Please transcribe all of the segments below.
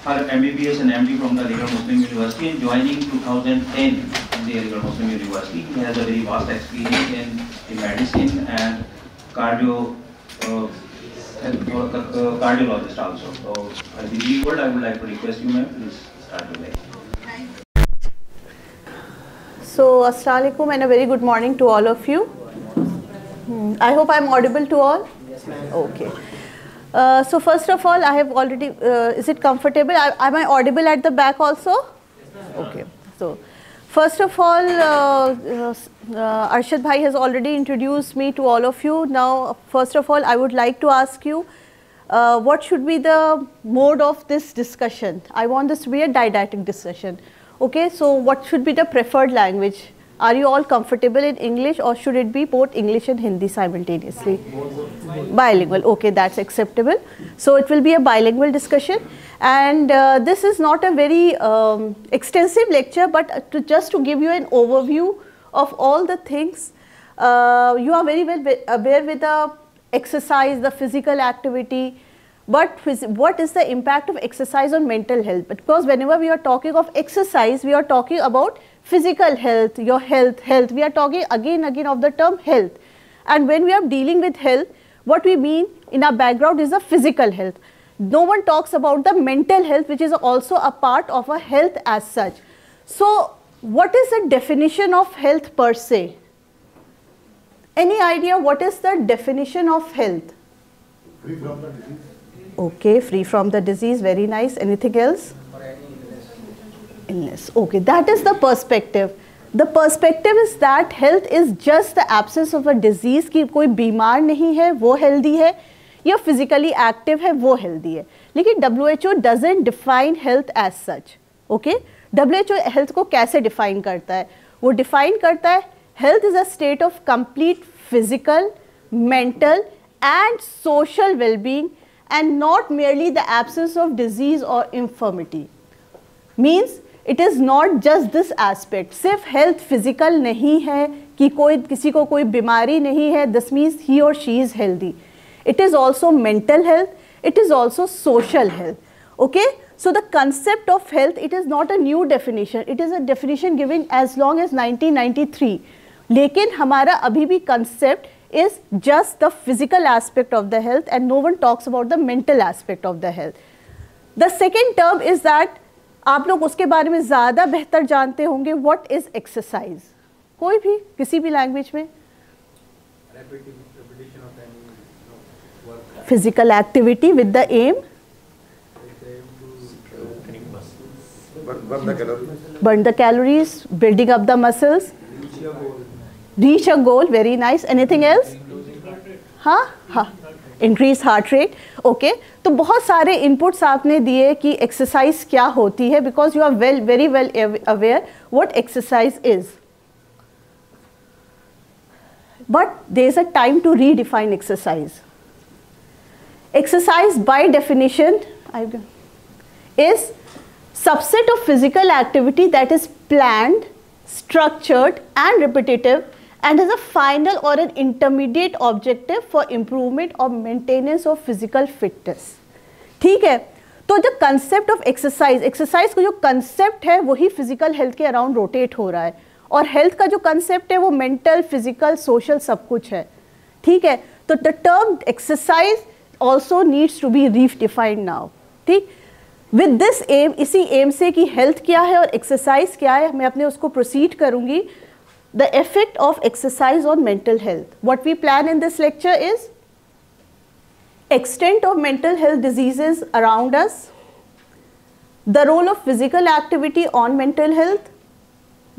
her MBBS and MD from the Aligarh Muslim University and joining 2010 in the Aligarh Muslim University. He has a very vast experience in medicine and cardiologist also. So, as the lead word, I would like to request you, ma'am, please start your lecture. So, Assalamu alaikum and a very good morning to all of you. I hope I am audible to all. Yes, ma'am. Okay. So first of all, I have already, is it comfortable? Am I audible at the back also? Yes, ma'am. Okay. So first of all, Arshad Bhai has already introduced me to all of you. Now, first of all, I would like to ask you, what should be the mode of this discussion? I want this to be a didactic discussion. Okay, so what should be the preferred language? Are you all comfortable in English or should it be both English and Hindi simultaneously? Bilingual. Okay, that's acceptable. So it will be a bilingual discussion, and this is not a very extensive lecture, but just to give you an overview of all the things. You are very well aware with the exercise, the physical activity, but what is the impact of exercise on mental health? Because whenever we are talking of exercise, we are talking about physical health, your health. We are talking again of the term health. And when we are dealing with health, what we mean in our background is the physical health. No one talks about the mental health, which is also a part of a health as such. So, what is the definition of health per se? Any idea what is the definition of health? Free from the disease. Okay, free from the disease, very nice. Anything else? Or any Illness. Okay, that is the perspective. The perspective is that health is just the absence of a disease, कि कोई बीमार नहीं है वो healthy है या physically active है वो healthy है. लेकिन WHO doesn't define health as such. Okay? WHO health को कैसे define करता है? वो define करता है health is a state of complete physical, mental and social well-being and not merely the absence of disease or infirmity. Means it is not just this aspect. सिर्फ health physical नहीं है कि कोई किसी को कोई बीमारी नहीं है. This means he or she is healthy. It is also mental health. It is also social health. Okay. So the concept of health, it is not a new definition. It is a definition given as long as 1993. लेकिन हमारा अभी भी concept is just the physical aspect of the health and no one talks about the mental aspect of the health. The second term is that आप लोग उसके बारे में ज़्यादा बेहतर जानते होंगे. What is exercise? कोई भी किसी भी लैंग्वेज में repetition of any work. physical activity with the aim Burn the calories. burn the calories, building up the muscles, reach a goal. Very nice. Anything else? हाँ, increase heart rate. Okay. तो बहुत सारे inputs आपने दिए कि exercise क्या होती है, because you are very well aware what exercise is. But there is a time to redefine exercise. Exercise by definition is subset of physical activity that is planned, structured and repetitive and has a final or an intermediate objective for improvement or maintenance of physical fitness. ठीक है, तो जो concept of exercise का जो concept है वही physical health के around rotate हो रहा है और health का जो concept है वो mental, physical, social सब कुछ है. ठीक है, तो the term exercise also needs to be redefined now. ठीक, with this aim, इसी aim से कि health क्या है और exercise क्या है, मैं अपने उसको proceed करूँगी. The effect of exercise on mental health. What we plan in this lecture is extent of mental health diseases around us, the role of physical activity on mental health,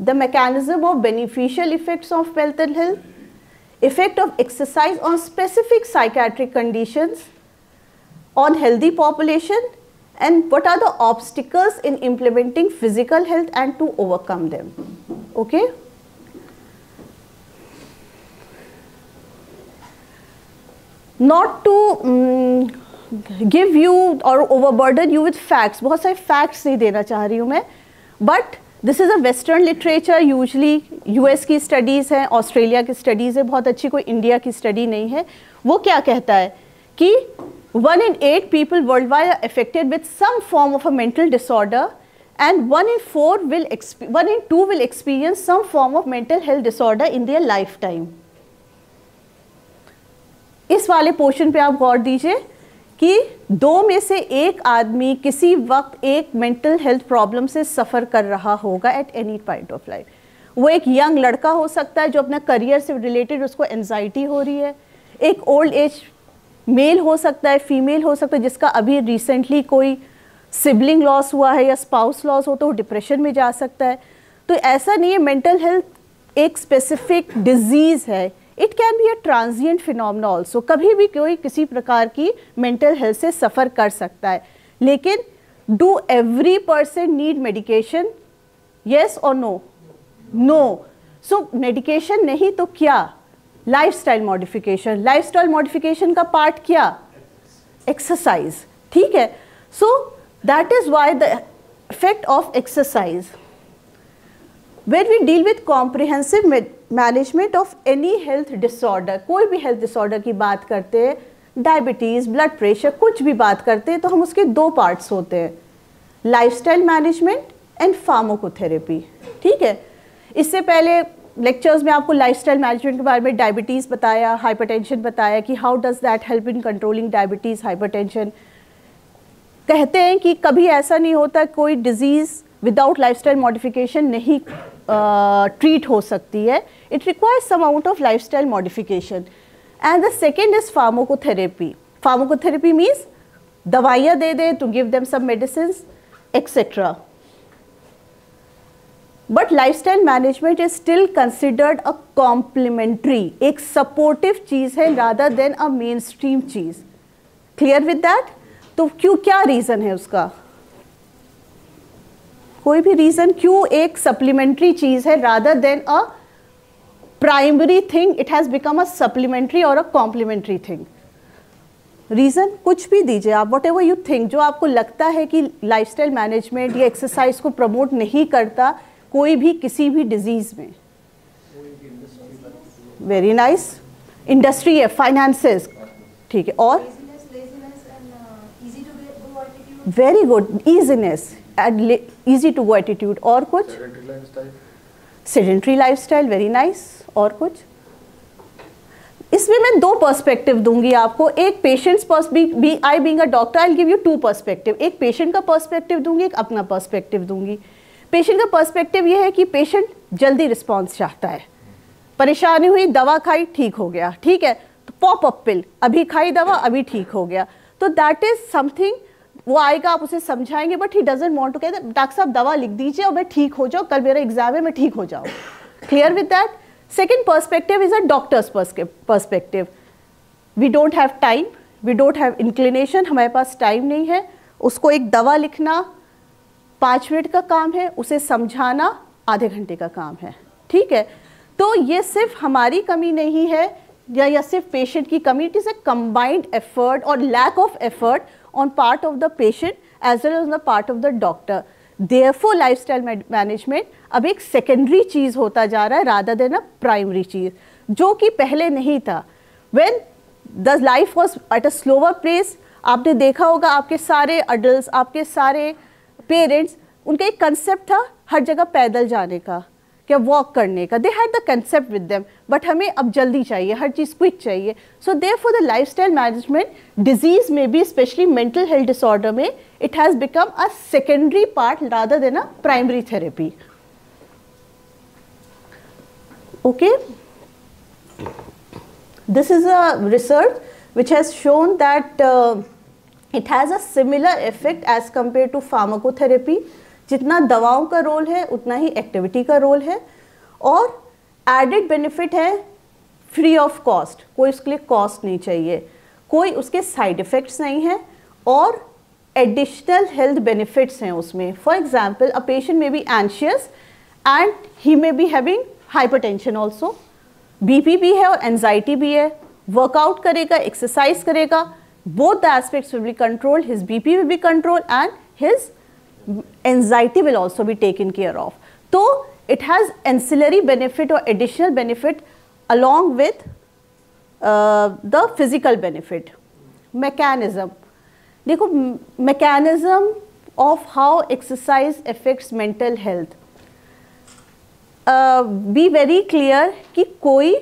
the mechanism of beneficial effects of mental health, effect of exercise on specific psychiatric conditions, on healthy population, and what are the obstacles in implementing physical health and to overcome them. Okay? Not to give you or overburden you with facts. बहुत सारे facts नहीं देना चाह रही हूँ मैं. But this is a Western literature. Usually US की studies हैं, Australia की studies है, बहुत अच्छी कोई India की study नहीं है. वो क्या कहता है कि 1 in 8 people worldwide are affected with some form of a mental disorder, and 1 in 2 will experience some form of mental health disorder in their lifetime. इस वाले पोर्शन पे आप गौर दीजिए कि 2 में से 1 आदमी किसी वक्त एक मेंटल हेल्थ प्रॉब्लम से सफ़र कर रहा होगा at any point of life. वो एक यंग लड़का हो सकता है जो अपना करियर से रिलेटेड उसको एंजाइटी हो रही है, एक ओल्ड एज मेल हो सकता है, फीमेल हो सकता है जिसका अभी रिसेंटली कोई सिबलिंग लॉस हुआ है या स्पाउस लॉस हो तो वो डिप्रेशन में जा सकता है. तो ऐसा नहीं है मेंटल हेल्थ एक स्पेसिफिक डिजीज़ है, it can be a transient phenomena also. कभी भी कोई किसी प्रकार की मेंटल हेल्थ से सफ़र कर सकता है. लेकिन do every person need medication, yes और नो? नो. सो मेडिकेशन नहीं तो क्या? Lifestyle modification. लाइफस्टाइल मॉडिफिकेशन का पार्ट क्या? एक्सरसाइज. ठीक है. So that is why the effect of exercise. When we deal with comprehensive management of any health disorder, कोई भी हेल्थ डिसऑर्डर की बात करते हैं, डायबिटीज़, ब्लड प्रेशर, कुछ भी बात करते हैं तो हम उसके 2 पार्ट्स होते हैं, लाइफस्टाइल मैनेजमेंट एंड फार्माकोथेरेपी. ठीक है. इससे पहले लेक्चर्स में आपको लाइफस्टाइल मैनेजमेंट के बारे में डायबिटीज़ बताया, हाइपरटेंशन बताया कि how does that help in controlling diabetes, hypertension. कहते हैं कि कभी ऐसा नहीं होता कोई डिजीज़ विदाउट लाइफस्टाइल मॉडिफिकेशन नहीं ट्रीट हो सकती है. It requires some amount of lifestyle modification. And the second is pharmacotherapy. Pharmacotherapy means दवाइयाँ दे दे to give them some medicine et cetera. But lifestyle management is still considered a complementary, एक supportive चीज़ है rather than a mainstream cheese. Clear with that? तो क्यों, क्या reason है उसका? कोई भी रीज़न क्यों एक सप्लीमेंट्री चीज़ है rather than a primary thing, it has become a supplementary और अ कॉम्प्लीमेंट्री थिंग? रीज़न कुछ भी दीजिए आप, वट एवर यू थिंक, जो आपको लगता है कि लाइफस्टाइल मैनेजमेंट या एक्सरसाइज को प्रमोट नहीं करता कोई भी किसी भी डिजीज़ में. Very nice. इंडस्ट्री है, फाइनेंसेस. ठीक है. और very good, easiness and easy to go attitude. और कुछ? Sedentary lifestyle. Very nice. और कुछ? इसमें मैं 2 पर्सपेक्टिव दूंगी आपको. एक patients I being a doctor I will give you 2 perspective. एक पेशेंट का पर्सपेक्टिव दूंगी, एक अपना पर्सपेक्टिव दूंगी. पेशेंट का पर्सपेक्टिव ये है कि पेशेंट जल्दी रिस्पॉन्स चाहता है. परेशानी हुई, दवा खाई, ठीक हो गया. ठीक है. तो पॉप अप पिल, अभी खाई दवा, अभी ठीक हो गया. तो दैट इज समथिंग, वो आएगा, आप उसे समझाएंगे, but he doesn't want to कहते डॉक्टर साहब दवा लिख दीजिए और मैं ठीक हो जाऊँ, कल मेरा एग्जाम है, मैं ठीक हो जाऊँ. Clear with that? Second perspective is a doctor's perspective. We don't have time, we don't have inclination, हमारे पास टाइम नहीं है. उसको एक दवा लिखना 5 मिनट का काम है, उसे समझाना आधे घंटे का काम है. ठीक है. तो ये सिर्फ हमारी कमी नहीं है या सिर्फ पेशेंट की कमी, it is a combined effort और lack of effort on part of the patient as well as on the part of the doctor. Therefore lifestyle management अब एक secondary चीज़ होता जा रहा है rather than a primary चीज़, जो कि पहले नहीं था. When the life was at a slower pace, आपने देखा होगा आपके सारे adults, आपके सारे parents, उनका एक concept था हर जगह पैदल जाने का, क्या वॉक करने का. They had the concept with them. But हमें अब जल्दी चाहिए, हर चीज़ क्विक चाहिए. So therefore the lifestyle management disease में भी, स्पेशली मेंटल हेल्थ डिसऑर्डर में, it has become a secondary part rather than a primary therapy. Okay. This is a research which has shown that it has a similar effect as compared to pharmacotherapy. जितना दवाओं का role है उतना ही activity का role है. और added benefit है free of cost, कोई उसके लिए कॉस्ट नहीं चाहिए, कोई उसके साइड इफ़ेक्ट्स नहीं है, और एडिशनल हेल्थ बेनिफिट्स हैं उसमें. फॉर एग्जाम्पल, अ पेशेंट में बी एंशियस एंड ही में be having hypertension also. BP भी है और एंजाइटी भी है. वर्कआउट करेगा, एक्सरसाइज करेगा, both the aspects will be controlled. His BP will be controlled and his anxiety will also be taken care of. So it has ancillary benefit or additional benefit along with the physical benefit. mechanism. देखो mechanism of how exercise affects mental health. Be very clear कि कोई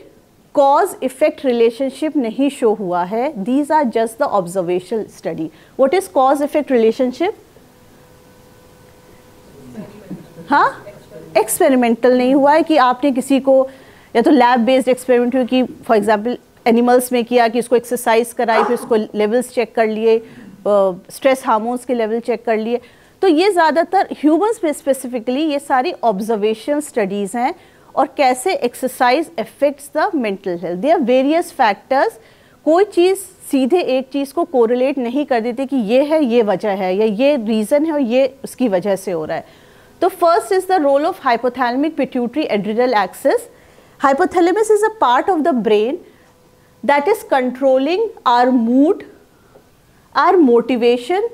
cause effect relationship नहीं show हुआ है. These are just the observational study. What is cause effect relationship? हाँ, experimental नहीं हुआ है कि आपने किसी को या तो लैब बेस्ड एक्सपेरिमेंट हुई कि फॉर एग्जांपल एनिमल्स में किया कि इसको एक्सरसाइज कराई, फिर उसको लेवल्स चेक कर लिए, स्ट्रेस हार्मोन्स के लेवल चेक कर लिए. तो ये ज़्यादातर ह्यूमंस में स्पेसिफिकली ये सारी ऑब्जर्वेशन स्टडीज़ हैं और कैसे exercise affects the mental health. There are various factors. कोई चीज़ सीधे एक चीज़ को कोरिलेट नहीं कर देती कि ये है, ये वजह है, या ये रीज़न है और ये उसकी वजह से हो रहा है. तो first is the role of hypothalamic pituitary adrenal axis. Hypothalamus is a part of the brain that is controlling our mood, our motivation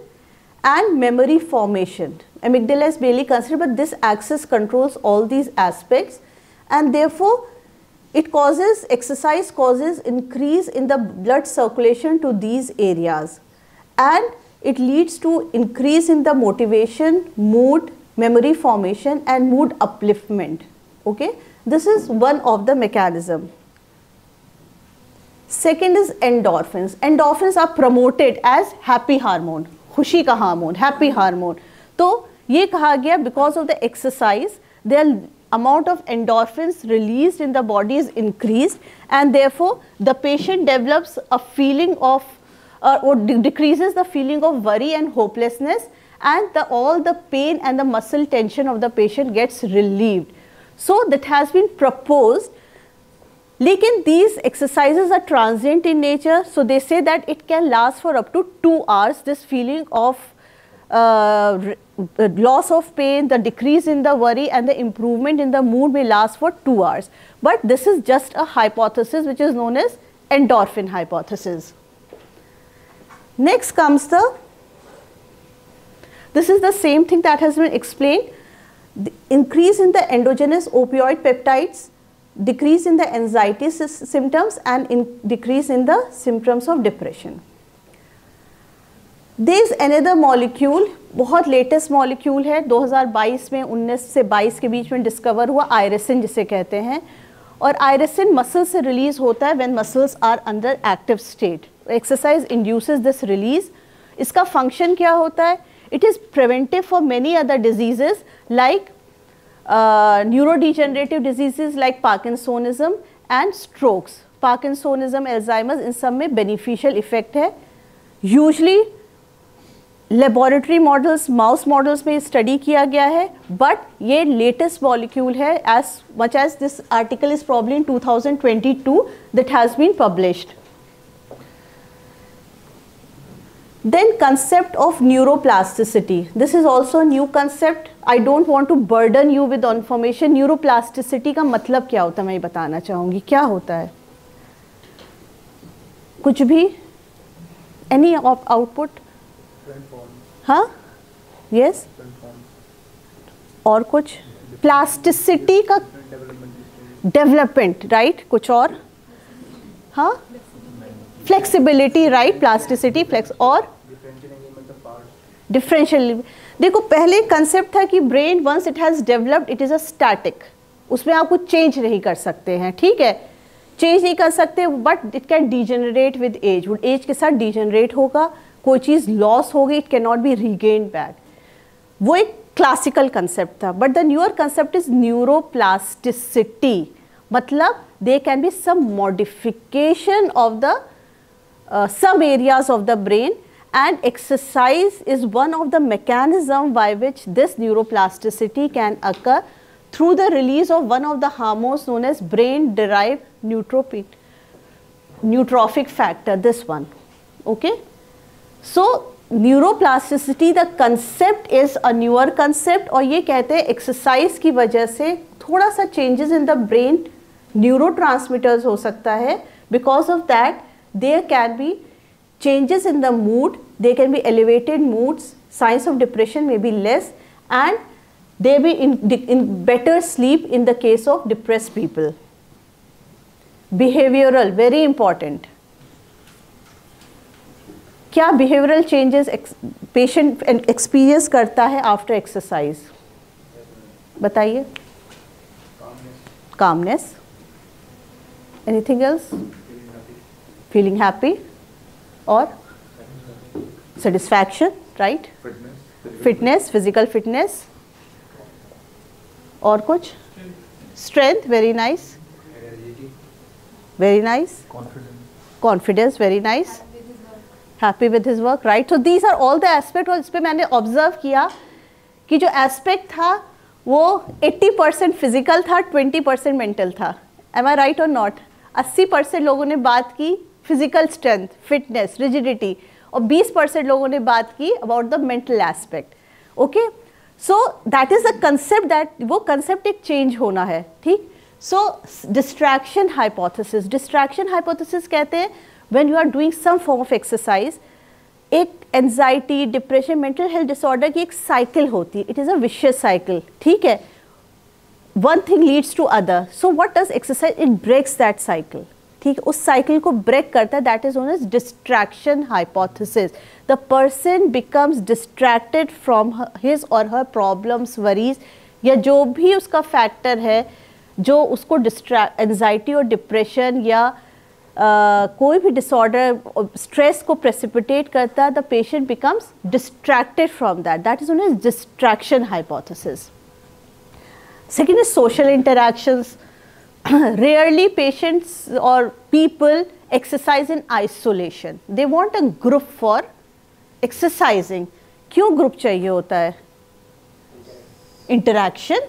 and memory formation. Amygdala is barely considered, but this axis controls all these aspects, and therefore it causes, exercise causes increase in the blood circulation to these areas, and it leads to increase in the motivation, mood, memory formation and mood upliftment. Okay. This is one of the mechanism. Second is endorphins. Endorphins are promoted as happy hormone, खुशी का hormone, happy hormone. तो ये कहा गया because of the exercise, the amount of endorphins released in the body is increased, and therefore the patient develops a feeling of or decreases the feeling of worry and hopelessness, and all the pain and the muscle tension of the patient gets relieved. So that has been proposed. Lekin these exercises are transient in nature, so they say that it can last for up to 2 hours. This feeling of loss of pain, the decrease in the worry and the improvement in the mood may last for 2 hours. But this is just a hypothesis which is known as endorphin hypothesis. Next comes this is the same thing that has been explained. The increase in the endogenous opioid peptides, decrease in the anxiety symptoms and decrease in the symptoms of depression. There is another molecule, बहुत latest molecule है, 2022 में 19 से 22 के बीच में discover हुआ, आयरेसिन जिसे कहते हैं. और आयरेसिन मसल से रिलीज होता है when muscles are under active state. Exercise induces this release. इसका फंक्शन क्या होता है? It is preventive for many other diseases like neurodegenerative diseases like Parkinsonism and strokes. Parkinsonism, Alzheimer's, इन सब में beneficial effect है. Usually laboratory models, mouse models में study किया गया है, but ये latest molecule है, as much as this article is probably in 2022 that has been published. Then concept of neuroplasticity. This is also a new concept. I don't want to burden you with information. Neuroplasticity का मतलब क्या होता है मैं ये बताना चाहूँगी. क्या होता है? कुछ भी? Any output? हाँ? Yes? और कुछ? Plasticity का development, right? कुछ और? हाँ? Flexibility, right? Plasticity, flex और differential. देखो पहले कंसेप्ट था कि brain once it has developed it is a static, उसमें आप कुछ चेंज नहीं कर सकते हैं, ठीक है, चेंज नहीं कर सकते, but it can degenerate with age. वो एज के साथ डिजेनरेट होगा, कोई चीज़ लॉस होगी, it can not be regain back. वो एक क्लासिकल कंसेप्ट था. But the newer concept is neuroplasticity. मतलब they can be some modification of the some areas of the brain, and exercise is one of the mechanism by which this neuroplasticity can occur through the release of one of the hormones known as brain derived neurotrophic factor, this one. Okay, so neuroplasticity, the concept is a newer concept, और ये कहते हैं exercise की वजह से थोड़ा सा changes in the brain neurotransmitters हो सकता है. Because of that there can be changes in the mood, there can be elevated moods, signs of depression may be less, and they be in better sleep in the case of depressed people. Behavioral, very important. क्या behavioural changes patient experience करता है after exercise? बताइए. calmness. Anything else? Feeling happy or satisfaction, right? Fitness, physical fitness. और कुछ? Strength, very nice. Very nice. Confidence, very nice. Happy with his work, right? So these are all the aspects. और इस पे मैंने observe किया कि जो aspect था वो 80% फिजिकल था, 20% मेंटल था. एम आई राइट और नॉट? 80% लोगों ने बात की फिजिकल स्ट्रेंथ, फिटनेस, रिजिडिटी, और 20% लोगों ने बात की about the mental aspect. Okay, so that is the concept, that वो कंसेप्ट एक चेंज होना है. ठीक. So distraction hypothesis, distraction hypothesis कहते हैं when you are doing some form of exercise. एक anxiety, depression, mental health disorder की एक साइकिल होती है. It is a vicious cycle. ठीक है, one thing leads to other. So what does exercise? It breaks that cycle. ठीक है, उस साइकिल को ब्रेक करता है. That is known as distraction hypothesis. The person becomes distracted from his or her problems, worries, या जो भी उसका फैक्टर है जो उसको एंजाइटी और डिप्रेशन या कोई भी डिसऑर्डर, स्ट्रेस को प्रेसिपिटेट करता है. The patient becomes distracted from that. That is known as distraction hypothesis. Second is social interactions. Rarely patients और people exercise in isolation. They want a group for exercising. क्यों group चाहिए होता है? Interaction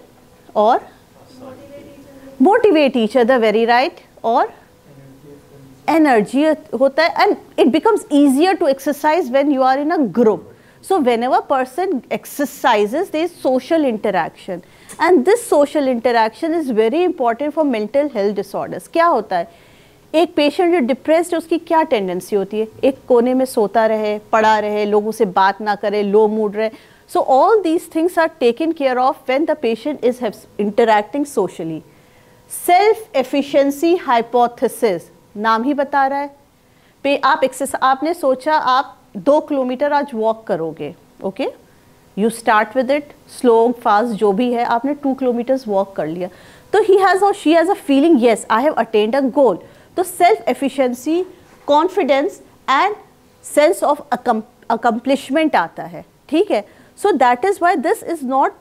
और motivate each other, very right, और energy होता है. and it becomes easier to exercise when you are in a group. So whenever person exercises, there is social interaction, and this social interaction is very important for mental health disorders. क्या होता है? एक patient जो depressed है उसकी क्या tendency होती है? एक कोने में सोता रहे, पड़ा रहे, लोगों से बात ना करे, लो मूड रहे. So all these things are taken care of when the patient is interacting socially. Self efficiency hypothesis, नाम ही बता रहा है. आपने सोचा आप 2 किलोमीटर आज वॉक करोगे. Okay, you start with it, slow fast जो भी है, आपने 2 किलोमीटर्स वॉक कर लिया. तो he has or she has a feeling, yes I have attend a goal. तो self efficiency, confidence and sense of accomplishment आता है. ठीक है. So that is why this is not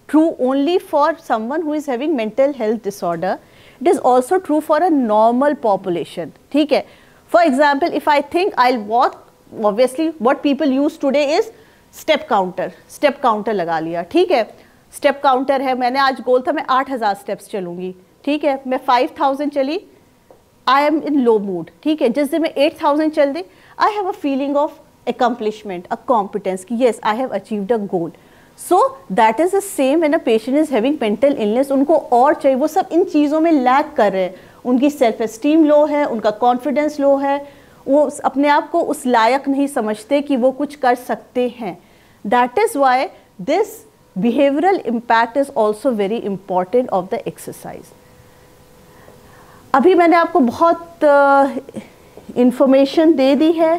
true only for someone who is having mental health disorder. It is also true for a normal population. ठीक है. For example, if I think I'll walk, obviously what people use today is step counter. Step counter लगा लिया. ठीक है, step counter है. मैंने आज गोल था मैं 8000 steps चलूँगी. ठीक है, मैं 5000 चली, I am in low mood. ठीक है, जिस दिन मैं 8000 चल दी, I have a feeling of accomplishment, a competence कि yes I have achieved a goal. So that is the same when a patient is having mental illness. उनको और चाहिए, वो सब इन चीज़ों में लैक कर रहे हैं. उनकी सेल्फ एस्टीम लो है, उनका कॉन्फिडेंस लो है, वो अपने आप को उस लायक नहीं समझते कि वो कुछ कर सकते हैं. That is why this behavioural impact is also very important of the exercise. अभी मैंने आपको बहुत इंफॉर्मेशन दे दी है.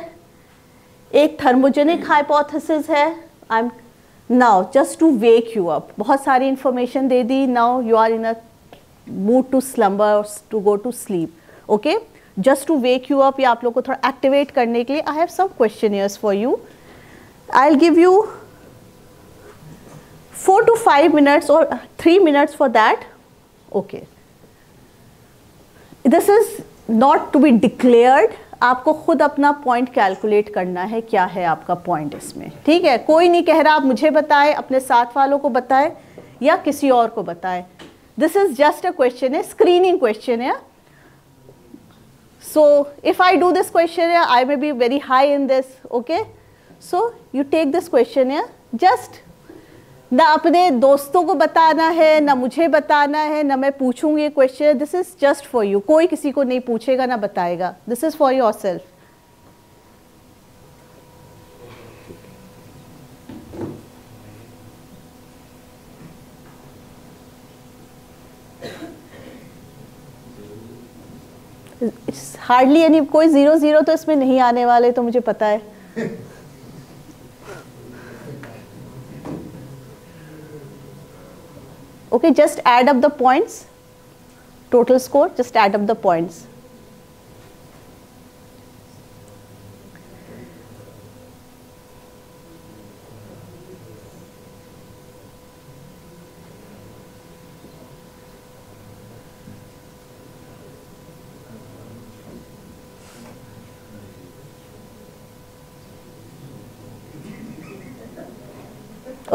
एक थर्मोजेनिक हाइपोथेसिस है. I am now just to wake you up. बहुत सारी इंफॉर्मेशन दे दी. Now you are in a mood to slumber, to go to sleep. Okay, just to wake you up या आप लोग को थोड़ा एक्टिवेट करने के लिए I have some questionnaires for you. I will give you 4 to 5 minutes or 3 minutes for that. Okay, this is not to be declared. आपको खुद अपना पॉइंट कैलकुलेट करना है, क्या है आपका पॉइंट इसमें. ठीक है, कोई नहीं कह रहा आप मुझे बताएं, अपने साथ वालों को बताएं या किसी और को बताएं. This is just a question है, स्क्रीनिंग क्वेश्चन है. So if I do this question है, I may be very high in this. Okay, so you take this question है. जस्ट ना अपने दोस्तों को बताना है, ना मुझे बताना है, ना मैं पूछूंगी question. This is just for you. कोई किसी को नहीं पूछेगा ना बताएगा. This is for your self. It's hardly any, कोई 0 0 तो इसमें नहीं आने वाले, तो मुझे पता है. Okay, just add up the points. Total score, just add up the points.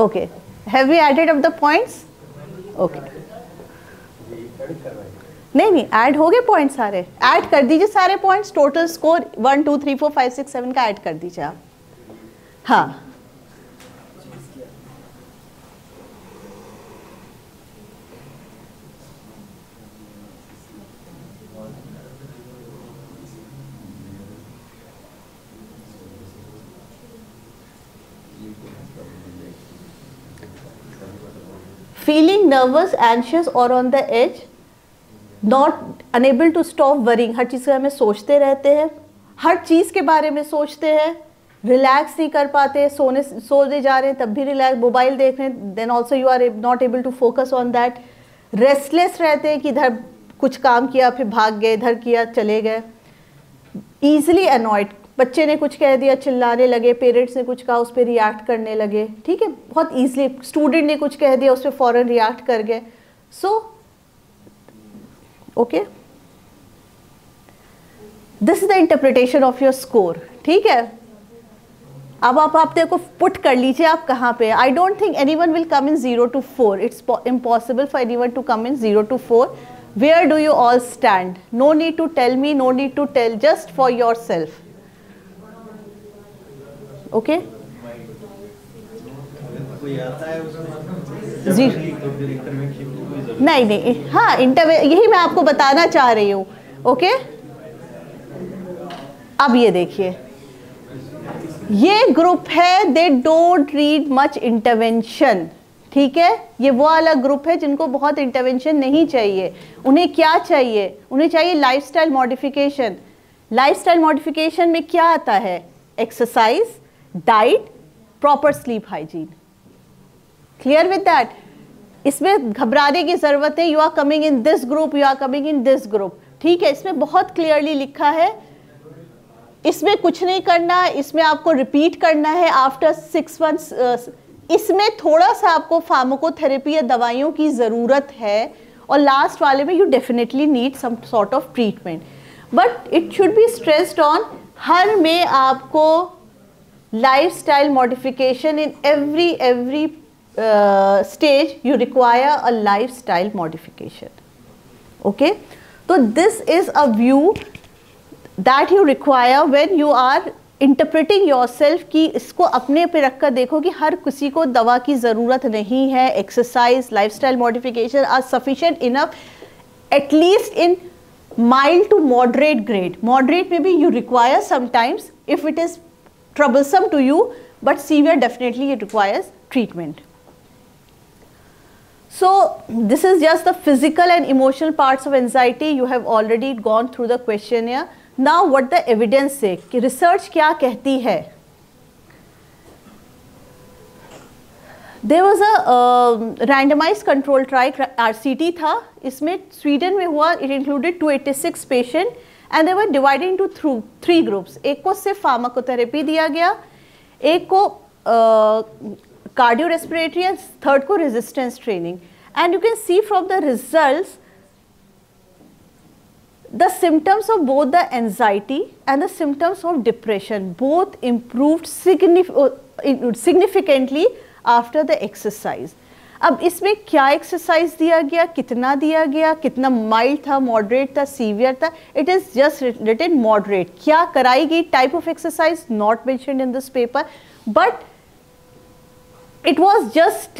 Okay, have we added up the points? Okay. नहीं ऐड हो गए पॉइंट सारे, ऐड कर दीजिए सारे पॉइंट्स, टोटल स्कोर 1 2 3 4 5 6 7 का ऐड कर दीजिए आप. हाँ, feeling nervous, anxious or on the edge, not unable to stop worrying, हर चीज़ के बारे में सोचते रहते हैं, हर चीज़ के बारे में सोचते हैं, रिलैक्स नहीं कर पाते, सोने जा रहे हैं तब भी रिलैक्स, मोबाइल देख रहे हैं, then also you are not able to focus on that, restless रहते हैं कि इधर कुछ काम किया फिर भाग गए, इधर किया चले गए, ईजिली अनॉयड, बच्चे ने कुछ कह दिया चिल्लाने लगे, पेरेंट्स ने कुछ कहा उस पर रिएक्ट करने लगे, ठीक है, बहुत ईजिली, स्टूडेंट ने कुछ कह दिया उस पर फ़ौरन रिएक्ट कर गए. So okay, this is the interpretation of your score. ठीक है, अब आप देखो पुट कर लीजिए आप कहाँ पे. I don't think anyone will come in 0 to 4. It's impossible for anyone to come in 0 to 4. Where do you all stand? No need to tell me, no need to tell, just for yourself. Okay, नहीं, हाँ interview, यही मैं आपको बताना चाह रही हूँ. Okay, अब ये देखिए, ये ग्रुप है, they don't read much intervention. ठीक है, ये वो वाला ग्रुप है जिनको बहुत इंटरवेंशन नहीं चाहिए. उन्हें क्या चाहिए? उन्हें चाहिए लाइफस्टाइल मॉडिफिकेशन. लाइफस्टाइल मॉडिफिकेशन में क्या आता है? Exercise, diet, proper sleep hygiene. Clear with that? इसमें घबराने की जरूरत है. You are coming in this group, you are coming in this group. ठीक है, इसमें बहुत क्लियरली लिखा है. इसमें कुछ नहीं करना, इसमें आपको रिपीट करना है आफ्टर 6 months. इसमें थोड़ा सा आपको फार्माकोथेरेपी या दवाइयों की ज़रूरत है, और लास्ट वाले में you definitely need some sort of treatment. But it should be stressed on, हर में आपको lifestyle modification in every stage you require a lifestyle modification. Okay, so this is a view that you require when you are interpreting yourself कि इसको अपने पे रख कर देखो कि हर किसी को दवा की ज़रूरत नहीं है. Exercise, lifestyle modification are sufficient enough, at least in mild to moderate grade. Moderate में भी you require sometimes if it is troublesome to you, but severe definitely it requires treatment. So this is just the physical and emotional parts of anxiety. You have already gone through the questionnaire. Now what the evidence say, कि research क्या कहती है. There was a randomized control trial, RCT था. इसमें Sweden में हुआ. It included 286 patients and they were divided into 3 groups. एक को सिर्फ फार्माकोथेरेपी दिया गया, एक को cardiorespiratory, and third को resistance training. And you can see from the results the symptoms of both the anxiety and the symptoms of depression both improved significantly after the exercise. अब इसमें क्या एक्सरसाइज दिया गया, कितना दिया गया, कितना माइल्ड था, मॉडरेट था, सीवियर था? It is just written moderate. क्या कराई गई type of exercise not mentioned in this paper, but it was just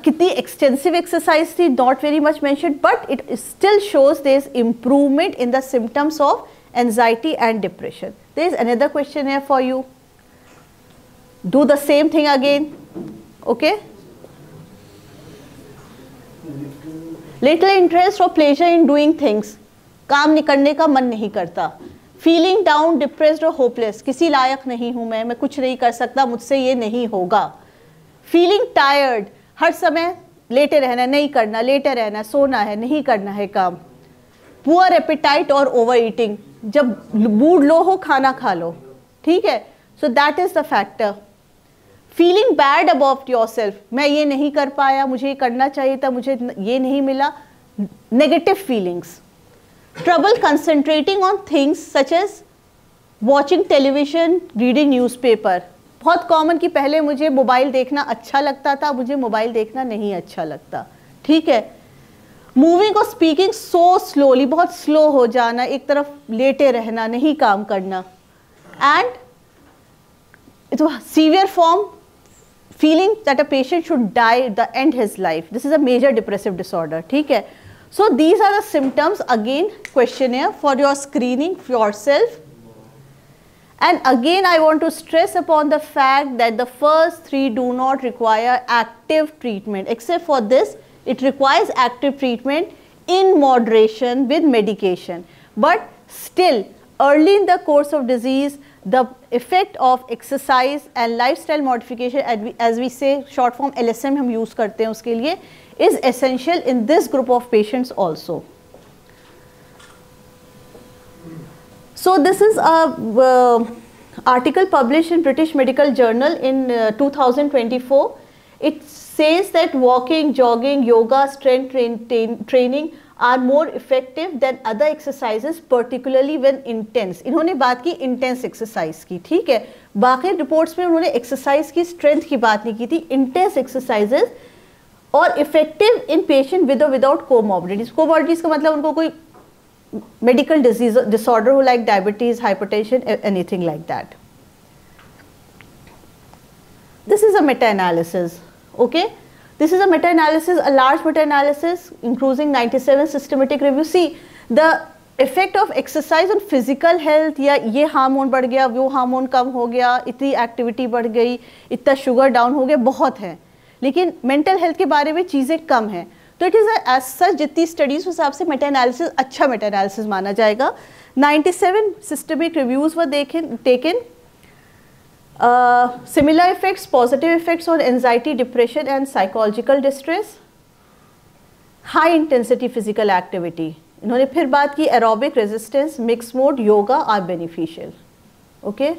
कितनी extensive exercise थी, not very much mentioned, but it still shows there is improvement in the symptoms of anxiety and depression. There is another question here for you. Do the same thing again. Okay. Little interest or pleasure in doing things. काम नहीं करने का मन नहीं करता. Feeling down, depressed और hopeless, किसी लायक नहीं हूँ मैं कुछ नहीं कर सकता, मुझसे ये नहीं होगा. फीलिंग टायर्ड, हर समय लेटे रहना, नहीं करना, लेटे रहना, सोना है, नहीं करना है काम. पुअर एपेटाइट और ओवर ईटिंग, जब मूड लो हो खाना खा लो, ठीक है. So that is the factor. Feeling bad about your self, मैं ये नहीं कर पाया, मुझे ये करना चाहिए था, मुझे ये नहीं मिला, negative feelings. Trouble concentrating on things such as watching television, reading newspaper. बहुत कॉमन कि पहले मुझे मोबाइल देखना अच्छा लगता था, मुझे मोबाइल देखना नहीं अच्छा लगता, ठीक है. मूविंग और स्पीकिंग सो स्लोली, बहुत स्लो हो जाना, एक तरफ लेटे रहना, नहीं काम करना. And severe form, feeling that a patient should die at the end his life. This is a major depressive disorder, ठीक है. So these are the symptoms, again questionnaire for your screening for yourself. And again I want to stress upon the fact that the first three do not require active treatment. Except for this, it requires active treatment in moderation with medication. But still, early in the course of disease, the effect of exercise and lifestyle modification, as we say short form LSM हम use करते हैं उसके लिए, is essential in this group of patients also. So this is a article published in British Medical Journal in 2024. It says that walking, jogging, yoga, strength training are more effective than other exercises, particularly when intense. इन्होंने बात की intense exercise की, ठीक है. बाकी reports में उन्होंने exercise की स्ट्रेंथ की बात नहीं की थी. इंटेंस एक्सरसाइजेज और इफेक्टिव इन पेशेंट विद और विदाउट कोमॉर्बिडिटीज. कोमॉर्बिडिटीज का मतलब उनको कोई मेडिकल डिजीज डिसऑर्डर हो, like diabetes, hypertension, anything like that. This is a Meta analysis, okay. This is a meta-analysis, a large meta-analysis including 97 systematic reviews. See, the effect of exercise on physical health, या ये hormone बढ़ गया, वो hormone कम हो गया, इतनी activity बढ़ गई, इतना शुगर डाउन हो गया, बहुत है. लेकिन मेंटल हेल्थ के बारे में चीज़ें कम हैं. तो इट इज़ एज सच, जितनी स्टडीज़ उस हिसाब से मेटा-एनालिसिस अच्छा मेटा-एनालिसिस माना जाएगा. 97 systemic reviews were taken. Similar effects, positive effects on anxiety, depression and psychological distress. High intensity physical activity. इन्होंने फिर बात की aerobic resistance, mixed mode, yoga are beneficial. Okay.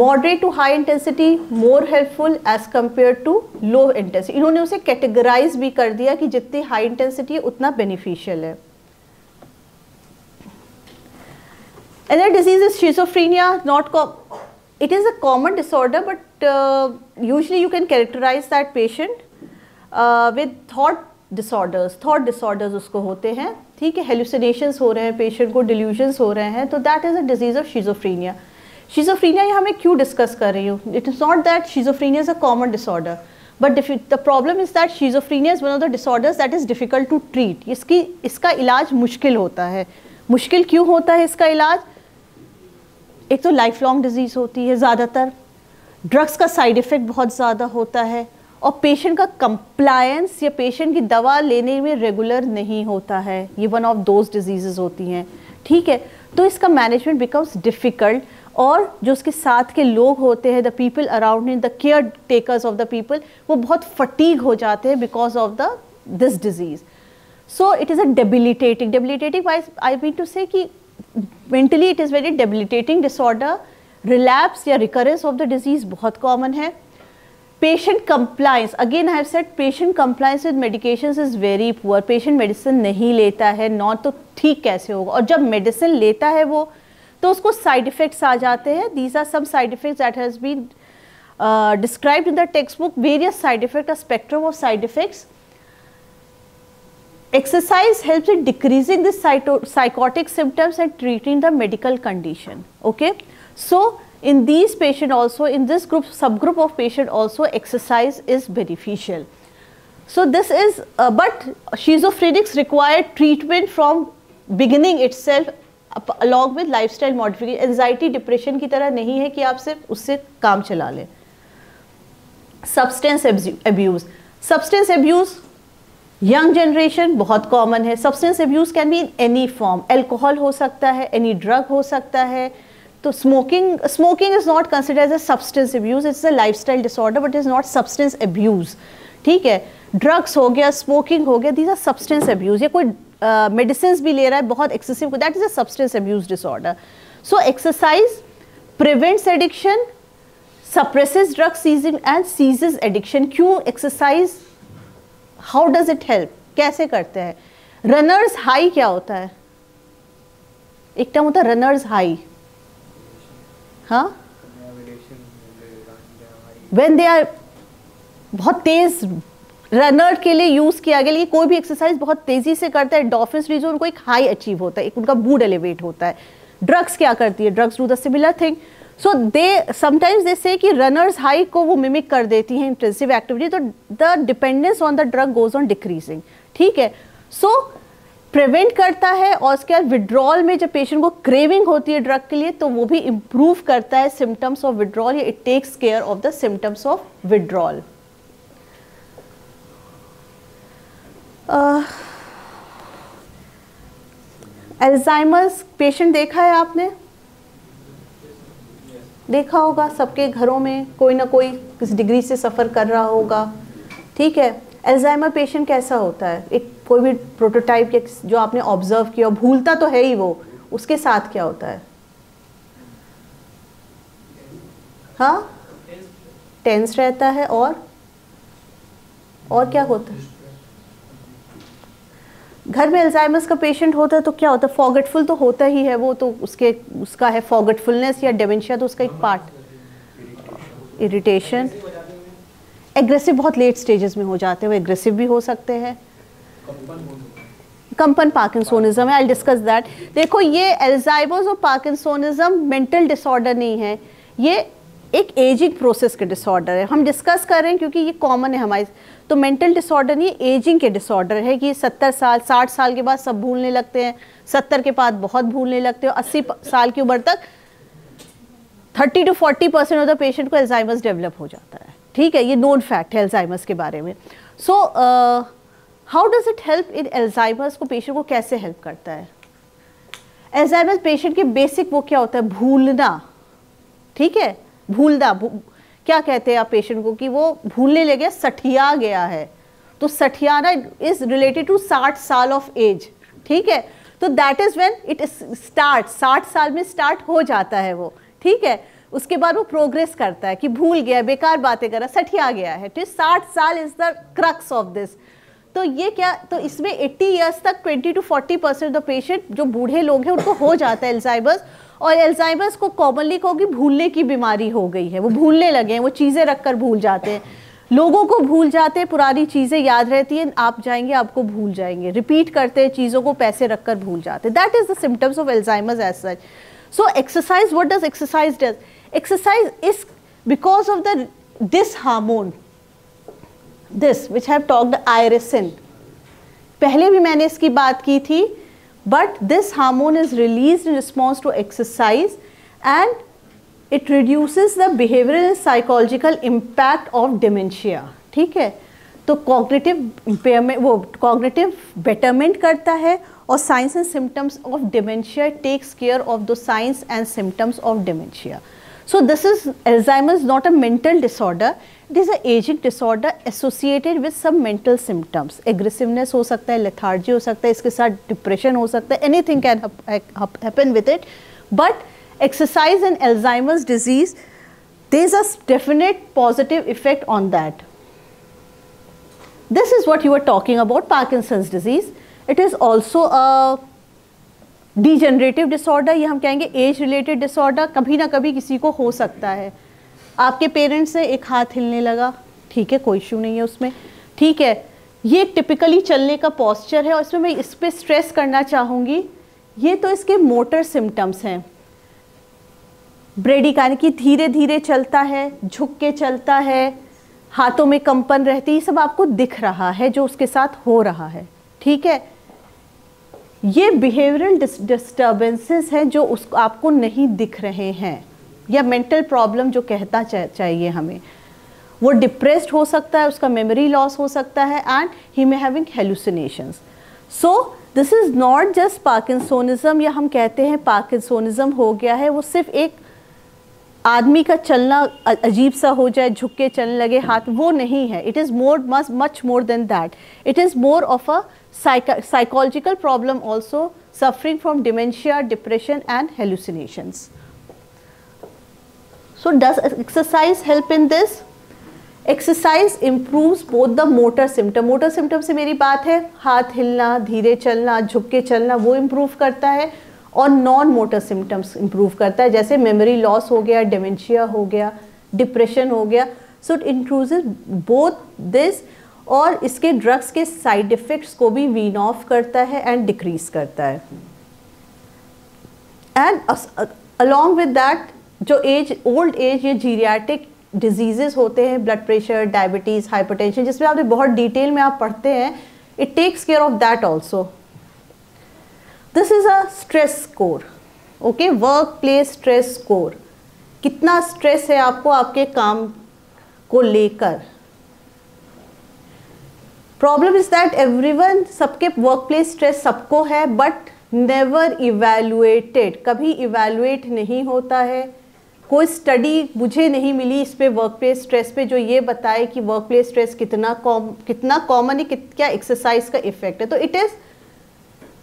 Moderate to high intensity more helpful as compared to low intensity. इन्होंने उसे categorize भी कर दिया कि जितनी high intensity है उतना beneficial है. Another disease is schizophrenia. It is a common disorder, but usually you can characterize that patient with thought disorders. Thought disorders उसको होते हैं, ठीक है. Hallucinations हो रहे हैं, patient को delusions हो रहे हैं, तो that is a disease of schizophrenia. Schizophrenia यहाँ मैं क्यों discuss कर रही हूँ? It is not that schizophrenia is a common disorder, but the problem is that schizophrenia is one of the disorders that is difficult to treat. इसका इलाज मुश्किल होता है. मुश्किल क्यों होता है इसका इलाज? एक तो लाइफ लॉन्ग डिजीज़ होती है ज़्यादातर, ड्रग्स का साइड इफ़ेक्ट बहुत ज़्यादा होता है, और पेशेंट का कंप्लायंस या पेशेंट की दवा लेने में रेगुलर नहीं होता है. ये वन ऑफ दोज डिजीज़ होती हैं, ठीक है. तो इसका मैनेजमेंट बिकम्स डिफ़िकल्ट, और जो उसके साथ के लोग होते हैं, the people around in, the care takers of the people, वो बहुत फटीग हो जाते हैं because of this disease. So it is a debilitating I mean to say कि mentally it is very debilitating disorder. Relapse या recurrence of the disease बहुत common है. Patient compliance, again I have said patient compliance with medications is very poor. Patient medicine नहीं लेता है, not तो ठीक कैसे होगा, और जब medicine लेता है वो, तो उसको side effects आ जाते हैं. These are some side effects that has been described in the textbook. Various side effects, a spectrum of side effects. Exercise helps in decreasing the psychotic symptoms and treating the medical condition. Okay, so in these patients also, in this subgroup of patient also, exercise is beneficial. So this is, but schizophrenics require treatment from beginning itself along with lifestyle modification. Anxiety, depression की तरह नहीं है कि आप सिर्फ उससे काम चला लें. Substance abuse. Substance abuse young generation बहुत कॉमन है। Substance abuse can be in any form, alcohol हो सकता है, एनी ड्रग हो सकता है। तो smoking is not considered as a substance abuse, it's a lifestyle disorder but is not substance abuse, ठीक है। ड्रग्स हो गया, स्मोकिंग हो गया, दीज आर सब्सटेंस अब्यूज। या कोई मेडिसिन भी ले रहा है बहुत excessive, that is a substance abuse disorder. So exercise prevents addiction, suppresses drug seizing and seizes addiction। क्यों exercise, how does it help, कैसे करते हैं? रनर्स हाई क्या होता है? एक टर्म होता है रनर्स हाई, हाँ, व्हेन दे आर, बहुत तेज रनर के लिए यूज किया गया। लेकिन कोई भी एक्सरसाइज बहुत तेजी से करता है, एंडोर्फिन्स रिलीज, उनको एक हाई अचीव होता है, एक उनका मूड एलिवेट होता है। ड्रग्स क्या करती है? Drugs do the similar thing. So they sometimes they से कि रनर्स हाई को वो मिमिक कर देती हैं इंटेंसिव एक्टिविटी, तो the dependence on the drug goes on decreasing, ठीक है। सो प्रिवेंट करता है, और उसके बाद विड्रॉल में जब पेशेंट को क्रेविंग होती है ड्रग के लिए तो वो भी इम्प्रूव करता है सिम्टम्स ऑफ विड्रॉल, या it takes care of the symptoms of withdrawal. Alzheimer's patient देखा है आपने? देखा होगा, सबके घरों में कोई ना कोई किस डिग्री से सफ़र कर रहा होगा, ठीक है। अल्जाइमर पेशेंट कैसा होता है? एक कोई भी प्रोटोटाइप या जो आपने ऑब्जर्व किया, भूलता तो है ही वो, उसके साथ क्या होता है? हाँ, टेंस रहता है, और क्या होता है? घर में अल्जाइमर्स का पेशेंट होता है तो क्या होता है? फॉरगेटफुल तो होता ही है वो, तो उसका है फॉरगेटफुलनेस या डिमेंशिया, तो उसका एक पार्ट। इरिटेशन, एग्रेसिव बहुत लेट स्टेजेस में हो जाते हैं, वो एग्रेसिव भी हो सकते हैं। कंपन पार्किंसोनिज्म है, आई डिस्कस दैट। देखो, ये अल्जाइमर्स और पार्किंसोनिज्म मेंटल डिसऑर्डर नहीं है, ये एक एजिंग प्रोसेस के डिसऑर्डर है। हम डिस्कस कर रहे हैं क्योंकि ये कॉमन है हमारे, तो मेंटल डिसऑर्डर नहीं, एजिंग के डिसऑर्डर है कि 70 साल 60 साल के बाद सब भूलने लगते हैं, 70 के बाद बहुत भूलने लगते हैं, 80 साल की उम्र तक 30 to 40% ऑफ द पेशेंट को अल्जाइमर्स डेवलप हो जाता है, ठीक है। ये नोन फैक्ट है अल्जाइमर्स के बारे में। So how does it help in Alzheimer's को, पेशेंट को कैसे हेल्प करता है? अल्जाइमर्स पेशेंट के बेसिक वो क्या होता है? भूलना, ठीक है, भूलना। क्या कहते हैं आप पेशेंट को कि वो भूलने लगे, सठिया गया है। तो सठियाना इज रिलेटेड टू 60 साल ऑफ एज, ठीक है। तो that is when it start, 60 साल में स्टार्ट हो जाता है वो, ठीक है। उसके बाद वो प्रोग्रेस करता है कि भूल गया, बेकार बातें कर रहा, सठिया गया है। तो 60 साल is the crux of this. तो ये क्या, तो इसमें 80 ईयर्स तक 20 to 40% ऑफ पेशेंट जो बूढ़े लोग हैं उनको हो जाता है अल्जाइमर्स। और अल्जाइमर्स को कॉमनली कहोगे भूलने की बीमारी हो गई है, वो भूलने लगे हैं, वो चीज़ें रखकर भूल जाते हैं, लोगों को भूल जाते हैं, पुरानी चीज़ें याद रहती हैं, आप जाएंगे आपको भूल जाएंगे, रिपीट करते हैं चीज़ों को, पैसे रखकर भूल जाते हैं। That is the symptoms of Alzheimer's as such. So exercise, what does exercise does? Exercise is because of the this hormone, this which have talked, irisin, पहले भी मैंने इसकी बात की थी, but this hormone is released in response to exercise and it reduces the behavioral and psychological impact of dementia, ठीक है। तो cognitive impairment, वो cognitive betterment करता है, और signs and symptoms of dementia takes care of the signs and symptoms of dementia. So this is Alzheimer's, not a mental disorder. It is an aging disorder associated with some mental symptoms. Aggressiveness हो सकता है, lethargy हो सकता है, इसके साथ depression हो सकता है, anything can happen with it. But exercise and Alzheimer's disease, there is a definite positive effect on that. This is what you were talking about, Parkinson's disease. It is also a degenerative disorder, ये हम कहेंगे age related disorder, कभी ना कभी किसी को हो सकता है। आपके पेरेंट्स से एक हाथ हिलने लगा, ठीक है, कोई इशू नहीं है उसमें, ठीक है, ये टिपिकली चलने का पोस्चर है, और इसमें मैं इस पर स्ट्रेस करना चाहूँगी, ये तो इसके मोटर सिम्टम्स हैं। ब्रेडिकार्डिया की धीरे धीरे चलता है, झुक के चलता है, हाथों में कंपन रहती है, सब आपको दिख रहा है जो उसके साथ हो रहा है, ठीक है। ये बिहेवियरल डिस्टर्बेंसेस हैं जो उसको आपको नहीं दिख रहे हैं, या मेंटल प्रॉब्लम जो कहता चाहिए हमें, वो डिप्रेस्ड हो सकता है, उसका मेमोरी लॉस हो सकता है, and he may having hallucinations. So this is not just parkinsonism, या हम कहते हैं पार्किंसोनिज्म हो गया है, वो सिर्फ एक आदमी का चलना अजीब सा हो जाए, झुक के चलने लगे हाथ, वो नहीं है. It is more much more than that. It is more of a psychological problem also, suffering from dementia, depression and hallucinations. So does exercise help in this? Exercise improves both the motor symptom. motor symptom से मेरी बात है हाथ हिलना, धीरे चलना, झुक के चलना, वो improve करता है, और नॉन मोटर सिम्टम्स improve करता है, जैसे मेमोरी लॉस हो गया, डिमेंशिया हो गया, डिप्रेशन हो गया. So it includes both this, और इसके ड्रग्स के साइड इफ़ेक्ट्स को भी वीन ऑफ करता है एंड डिक्रीज करता है. एंड अलॉन्ग विद दैट, जो ओल्ड एज ये जीरियाटिक डिजीजेस होते हैं, ब्लड प्रेशर, डायबिटीज़, हाइपरटेंशन, जिसमें आपने बहुत डिटेल में आप पढ़ते हैं, it takes care of that also. This is a stress score. Okay, work place stress score. कितना स्ट्रेस है आपको आपके काम को लेकर. प्रॉब्लम इज दैट एवरीवन, सबके वर्क प्लेस स्ट्रेस सबको है, बट नेवर इवैल्यूएटेड, कभी इवैल्यूएट नहीं होता है. कोई स्टडी मुझे नहीं मिली इस पे वर्क प्लेस स्ट्रेस पे जो ये बताए कि वर्क प्लेस स्ट्रेस कितना कॉमन है, क्या एक्सरसाइज का इफेक्ट है. तो it is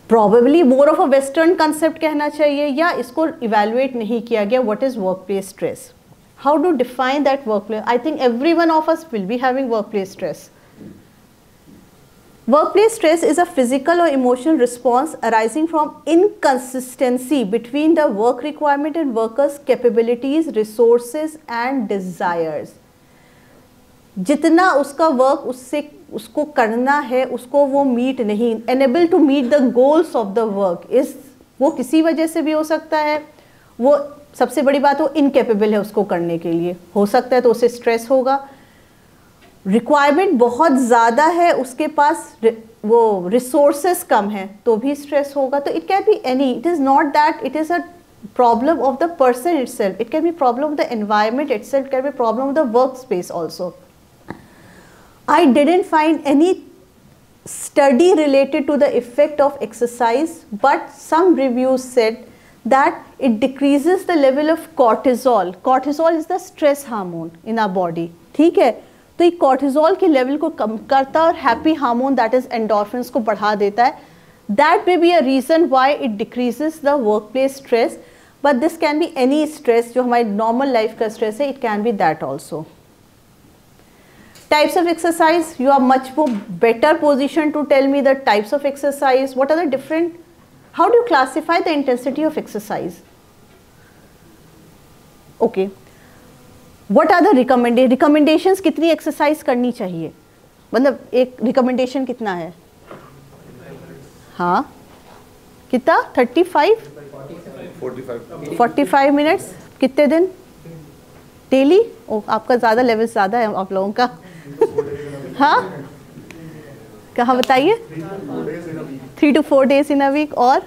probably more of a western concept कहना चाहिए, या इसको इवैल्यूएट नहीं किया गया. What is work place stress, how to define that work place. I think every one of us will be having work place stress. Workplace stress is a physical or emotional response arising from inconsistency between the work requirement and workers' capabilities, resources and desires. जितना उसका work उसको करना है, उसको वो meet नहीं, enable to meet the goals of the work, वो किसी वजह से भी हो सकता है. वो सबसे बड़ी बात, वो इनकेपेबल है उसको करने के लिए, हो सकता है, तो उसे स्ट्रेस होगा. रिक्वायरमेंट बहुत ज़्यादा है, उसके पास वो रिसोर्सेस कम है, तो भी स्ट्रेस होगा. तो it can be any, it is not that it is a problem of the person itself, it can B problem of the environment itself, can be problem of the work space also. I didn't find any study related to the effect of exercise, but some reviews said that it decreases the level of cortisol. Cortisol is the stress hormone in our body. ठीक है, तो ये cortisol के level को कम करता है और happy hormone that is endorphins को बढ़ा देता है. That may be a reason why it decreases the work place stress, but this can be any stress जो हमारी नॉर्मल लाइफ का स्ट्रेस है, it can be that also. Types of exercise, you are much more better position to tell me the types of exercise. What are the different, how do you classify the intensity of exercise. Okay, What are the recommendations, कितनी exercise करनी चाहिए, मतलब एक recommendation कितना है. हाँ, कितना 45 minutes, कितने दिन डेली. ओ, आपका ज़्यादा लेवल ज़्यादा है आप लोगों का. हाँ, कहाँ बताइए. 3 to 4 days in a week, और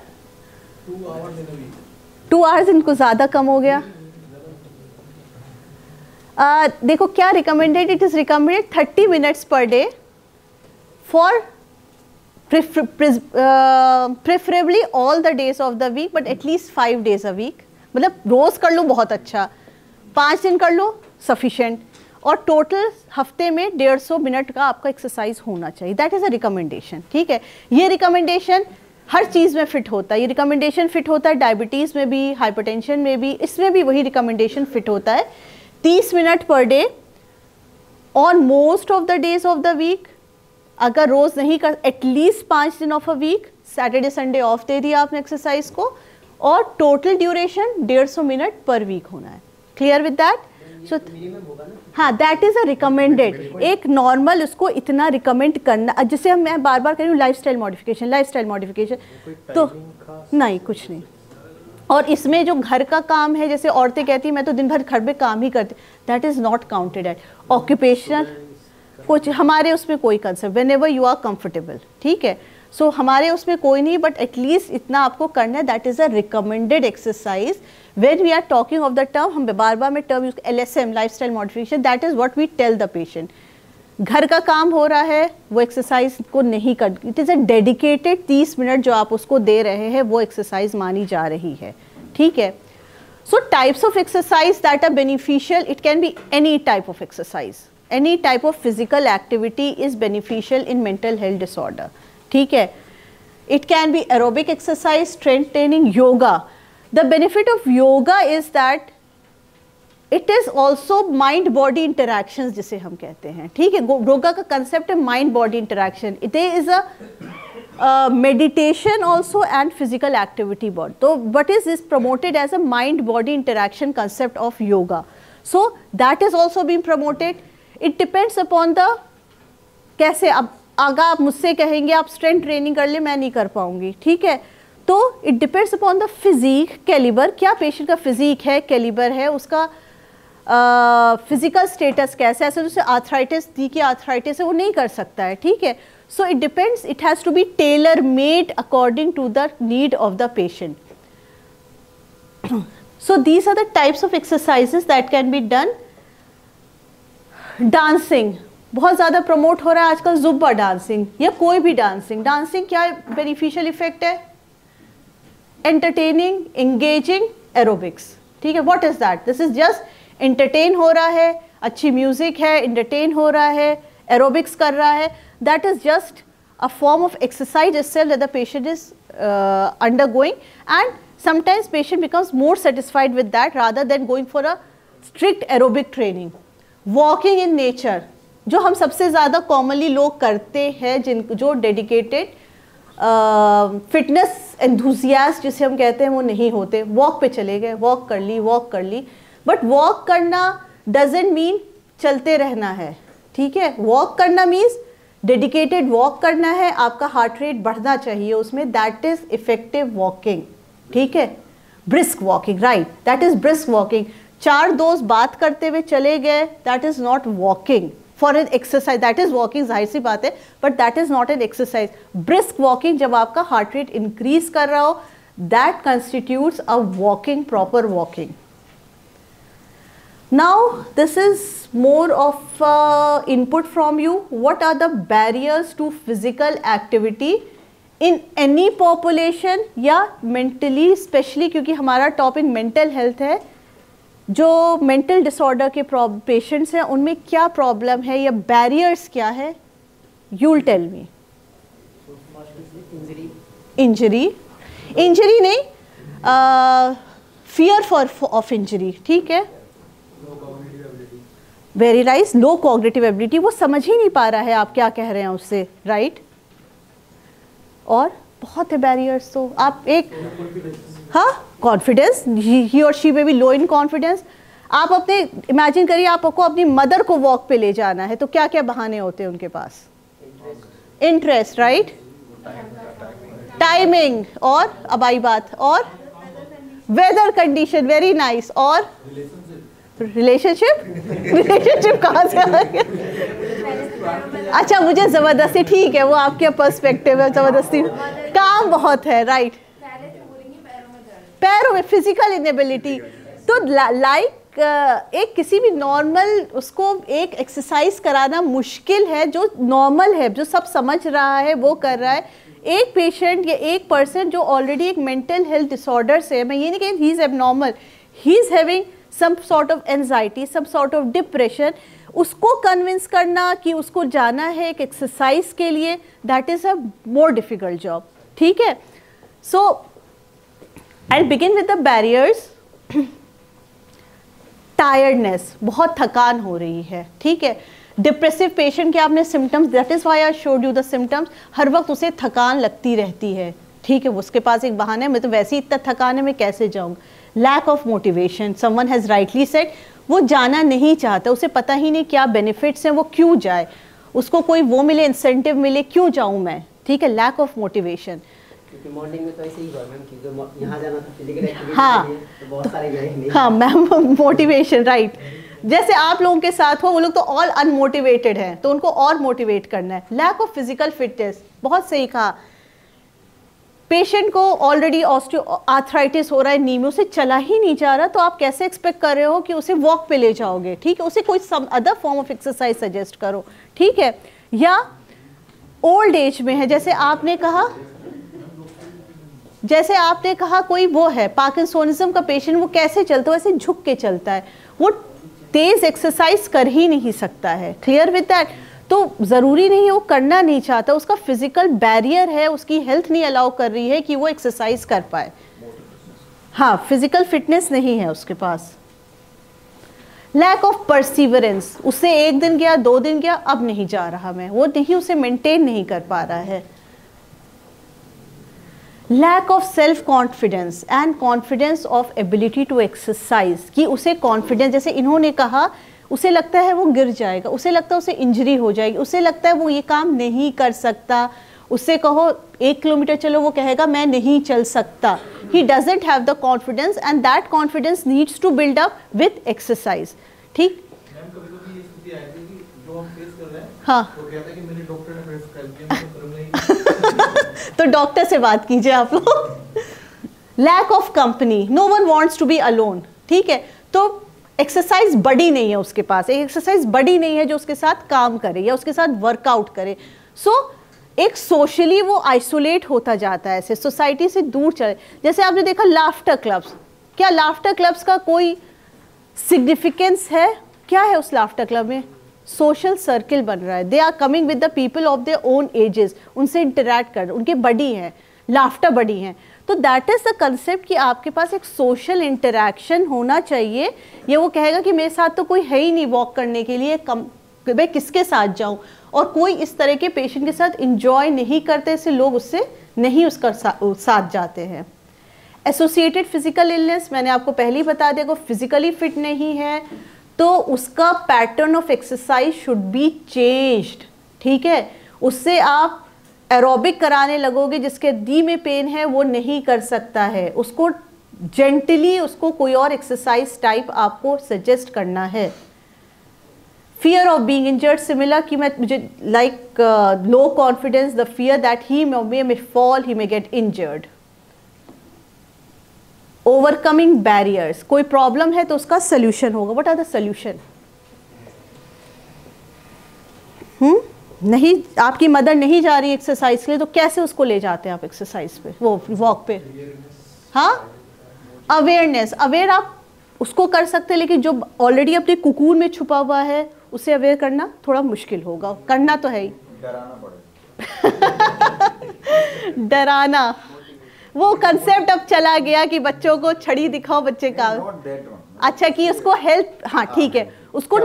2 hours इनको ज़्यादा कम हो गया. देखो क्या recommended, it is recommended 30 minutes per day for preferably all the days of the week, but at least 5 days a week. मतलब रोज़ कर लो बहुत अच्छा, 5 दिन कर लो सफिशेंट, और टोटल हफ्ते में 150 मिनट का आपका एक्सरसाइज होना चाहिए. That is a recommendation. ठीक है, ये रिकमेंडेशन हर चीज़ में फिट होता है. ये रिकमेंडेशन फिट होता है डायबिटीज़ में भी, हाइपरटेंशन में भी, इसमें भी वही रिकमेंडेशन फिट होता है. 30 minute per day on most of the days of the week. अगर रोज़ नहीं कर, एटलीस्ट 5 दिन of a week, Saturday Sunday off दे दिया आपने एक्सरसाइज को, और total duration 150 minute per week होना है. Clear with that. सो हाँ, दैट इज़ अ रिकमेंडेड. एक नॉर्मल उसको इतना रिकमेंड करना, जिसे मैं बार बार कह रही हूँ लाइफस्टाइल मॉडिफिकेशन, तो नहीं, कुछ नहीं. और इसमें जो घर का काम है, जैसे औरतें कहती हैं मैं तो दिन भर घर में काम ही करती, that is not counted at occupational. कुछ हमारे उसमें कोई concept, whenever you are comfortable. ठीक है, सो हमारे उसमें कोई नहीं, बट एटलीस्ट इतना आपको करना है, that is a recommended exercise when we are talking of the term. हम बार बार में term use, LSM lifestyle modification, that is what we tell the patient. घर का काम हो रहा है, वो एक्सरसाइज को नहीं कर, it is a dedicated 30 minute जो आप उसको दे रहे हैं, वो एक्सरसाइज मानी जा रही है. ठीक है. So types of exercise that are beneficial, it can be any type of exercise. Any type of physical activity is beneficial in mental health disorder. ठीक है. It can be aerobic exercise, strength training, yoga. The benefit of yoga is that it is also mind body interactions जिसे हम कहते हैं. ठीक है. योगा का concept है mind body interaction. It is a meditation also and physical activity both. So what is this promoted as a mind body interaction concept of yoga. So that is also being promoted. It depends upon the कैसे. अब आगा आप मुझसे कहेंगे आप strength training कर ले, मैं नहीं कर पाऊंगी. ठीक है. तो it depends upon the physique calibre, क्या पेशेंट का फिजिक है, कैलिबर है, उसका फिजिकल स्टेटस कैसा है. ऐसे जैसे आर्थराइटिस, दी की आर्थराइटिस है, वो नहीं कर सकता है. ठीक है. So it depends, it has to be tailor made according to the need of the patient. So these are the types of exercises that can be done. Dancing बहुत ज़्यादा प्रमोट हो रहा है आजकल, जुब्बा डांसिंग या कोई भी डांसिंग. डांसिंग क्या बेनिफिशियल इफेक्ट है? Entertaining, engaging, aerobics. ठीक है. What is that? This is just entertain हो रहा है, अच्छी म्यूजिक है, एंटरटेन हो रहा है, एरोबिक्स कर रहा है. That is just a form of exercise itself that the patient is undergoing, and sometimes patient becomes more satisfied with that rather than going for a strict aerobic training. Walking in nature, जो हम सबसे ज़्यादा commonly लोग करते हैं, जो dedicated fitness enthusiast जिसे हम कहते हैं वो नहीं होते. वॉक पे चले गए, वॉक कर ली, बट वॉक करना डजेंट मीन चलते रहना है. ठीक है. वॉक करना मीन्स डेडिकेटेड वॉक करना है, आपका हार्ट रेट बढ़ना चाहिए उसमें, दैट इज इफेक्टिव वॉकिंग. ठीक है. Brisk walking, right, that is brisk walking. 4 दोस्त बात करते हुए चले गए, that is not walking. For an exercise that is walking, जाहिर सी बात है, but that is not an exercise. Brisk walking जब आपका हार्ट रेट इंक्रीज कर रहा हो, that constitutes a walking, proper walking. Now this is more of input from you. What are the barriers to physical activity in any population या mentally, especially क्योंकि हमारा topic mental health है, जो mental disorder के patients हैं उनमें क्या problem है या barriers क्या है? You'll tell me. Injury नहीं, fear of injury. ठीक है. Very right. Low cognitive ability, वो समझ ही नहीं पा रहा है आप क्या कह रहे हैं उससे, राइट. और बहुत है बैरियर्स. तो आप एक, हाँ, कॉन्फिडेंस, ही और शी में भी लो इन कॉन्फिडेंस. आप अपने इमेजिन करिए आपको अपनी मदर को वॉक पे ले जाना है, तो क्या क्या बहाने होते हैं उनके पास? इंटरेस्ट, राइट, टाइमिंग, और अब आई बात, और वेदर कंडीशन, वेरी नाइस, और रिलेशनशिप कहाँ से आ गया? अच्छा, मुझे ज़बरदस्ती, ठीक है, वो आपके पर्सपेक्टिव है, ज़बरदस्ती काम बहुत है, राइट. पैरों में फिजिकल इनेबिलिटी. तो लाइक एक किसी भी नॉर्मल उसको एक एक्सरसाइज कराना मुश्किल है, जो नॉर्मल है, जो सब समझ रहा है वो कर रहा है. एक पेशेंट या एक पर्सन जो ऑलरेडी एक मेंटल हेल्थ डिसऑर्डर से है, मैं ये नहीं कह he is abnormal, he is having some sort of anxiety, some sort of depression, उसको कन्विंस करना कि उसको जाना है एक एक्सरसाइज के लिए, that is a more difficult job. ठीक है. So I'll begin with the barriers. Tiredness, बहुत थकान हो रही है. ठीक है. डिप्रेसिव पेशेंट के आपने symptoms, that is why I showed you the symptoms. हर वक्त उसे थकान लगती रहती है. ठीक है. उसके पास एक बहाना है, मैं तो वैसे ही इतना थकान है, मैं कैसे जाऊँगा. Lack of motivation, someone has rightly said, वो जाना नहीं चाहता, उसे पता ही नहीं क्या बेनिफिट्स हैं, वो क्यों जाए, उसको कोई वो मिले, इंसेंटिव मिले, क्यों जाऊँ मैं. ठीक है. Lack of motivation. क्योंकि मॉर्निंग में तो ऐसे ही हुआ मैम कि जो यहाँ जाना था फिजिकल एक्टिविटी हाँ, के लिए, तो बहुत सारे गए नहीं. हाँ मैम, मोटिवेशन, राइट. जैसे आप लोगों के साथ हो, वो लोग तो ऑल अनमोटिवेटेड हैं, तो उनको और मोटिवेट करना है. लैक ऑफ फिजिकल फिटनेस, बहुत सही कहा. पेशेंट को ऑलरेडी ऑस्टियोआर्थराइटिस हो रहा है, नीमो से चला ही नहीं जा रहा, तो आप कैसे एक्सपेक्ट कर रहे हो कि उसे वॉक पे ले जाओगे, ठीक है, उसे कोई some other form of exercise suggest करो, ठीक है। या ओल्ड एज में है, जैसे आपने कहा कोई वो है पार्किंसोनिज्म का पेशेंट, वो कैसे चलता है, वैसे झुक के चलता है, वो तेज एक्सरसाइज कर ही नहीं सकता है, क्लियर विद दैट। तो ज़रूरी नहीं है वो करना नहीं चाहता, उसका फिजिकल बैरियर है, उसकी हेल्थ नहीं अलाउ कर रही है कि वो एक्सरसाइज कर पाए, हाँ, फिजिकल फिटनेस नहीं है उसके पास। लैक ऑफ परसिवरेंस, उससे 1 दिन गया 2 दिन गया, अब नहीं जा रहा मैं, वो नहीं, उसे मेंटेन नहीं कर पा रहा है। Lack of self confidence and confidence of ability to exercise, कि उसे कॉन्फिडेंस, जैसे इन्होंने कहा, उसे लगता है वो गिर जाएगा, उसे लगता है उसे इंजरी हो जाएगी, उसे लगता है वो ये काम नहीं कर सकता, उससे कहो 1 किलोमीटर चलो, वो कहेगा मैं नहीं चल सकता। He doesn't have the confidence and that confidence needs to build up with exercise, ठीक। हाँ, तो डॉक्टर से बात कीजिए आप लोग। Lack of company, no one wants to be alone, ठीक है। तो एक्सरसाइज बड़ी नहीं है उसके पास, एक एक्सरसाइज बड़ी नहीं है जो उसके साथ काम करे या उसके साथ वर्कआउट करे। सो एक सोशली वो आइसोलेट होता जाता है, ऐसे सोसाइटी से दूर चले। जैसे आपने देखा लाफ्टर क्लब्स, क्या लाफ्टर क्लब्स का कोई सिग्निफिकेंस है? क्या है उस लाफ्टर क्लब में? सोशल सर्किल बन रहा है, they are coming with the people of their own ages, उनसे इंटरैक्ट कर, उनके बडी हैं, लाफ्टर बडी हैं। तो दैट इज़ द कंसेप्ट कि आपके पास एक सोशल इंटरैक्शन होना चाहिए। ये वो कहेगा कि मेरे साथ तो कोई है ही नहीं वॉक करने के लिए, मैं किसके साथ जाऊं, और कोई इस तरह के पेशेंट के साथ इंजॉय नहीं करते, इससे लोग उससे नहीं उसका साथ जाते हैं। एसोसिएटेड फिजिकल इलनेस, मैंने आपको पहले ही बता दिया, को फिजिकली फिट नहीं है तो उसका pattern of exercise should be changed, ठीक है। उससे आप एरोबिक कराने लगोगे, जिसके दी में पेन है वो नहीं कर सकता है, उसको जेंटली उसको कोई और एक्सरसाइज टाइप आपको सजेस्ट करना है। Fear of being injured, similar कि मुझे like low confidence, the fear that he may fall, he may get injured. Overcoming barriers, कोई प्रॉब्लम है तो उसका सोल्यूशन होगा। What are the solution? नहीं, आपकी मदर नहीं जा रही एक्सरसाइज के लिए, तो कैसे उसको ले जाते हैं आप एक्सरसाइज पे, वो वॉक पे? हाँ, अवेयरनेस, अवेयर आप उसको कर सकते हैं, लेकिन जो ऑलरेडी अपने कुकून में छुपा हुआ है उसे अवेयर करना थोड़ा मुश्किल होगा, करना तो है ही। डराना पड़ेगा। डराना, वो कंसेप्ट अब चला गया कि बच्चों को छड़ी दिखाओ बच्चे का, अच्छा कि उसको हेल्प, हाँ ठीक है, उसको,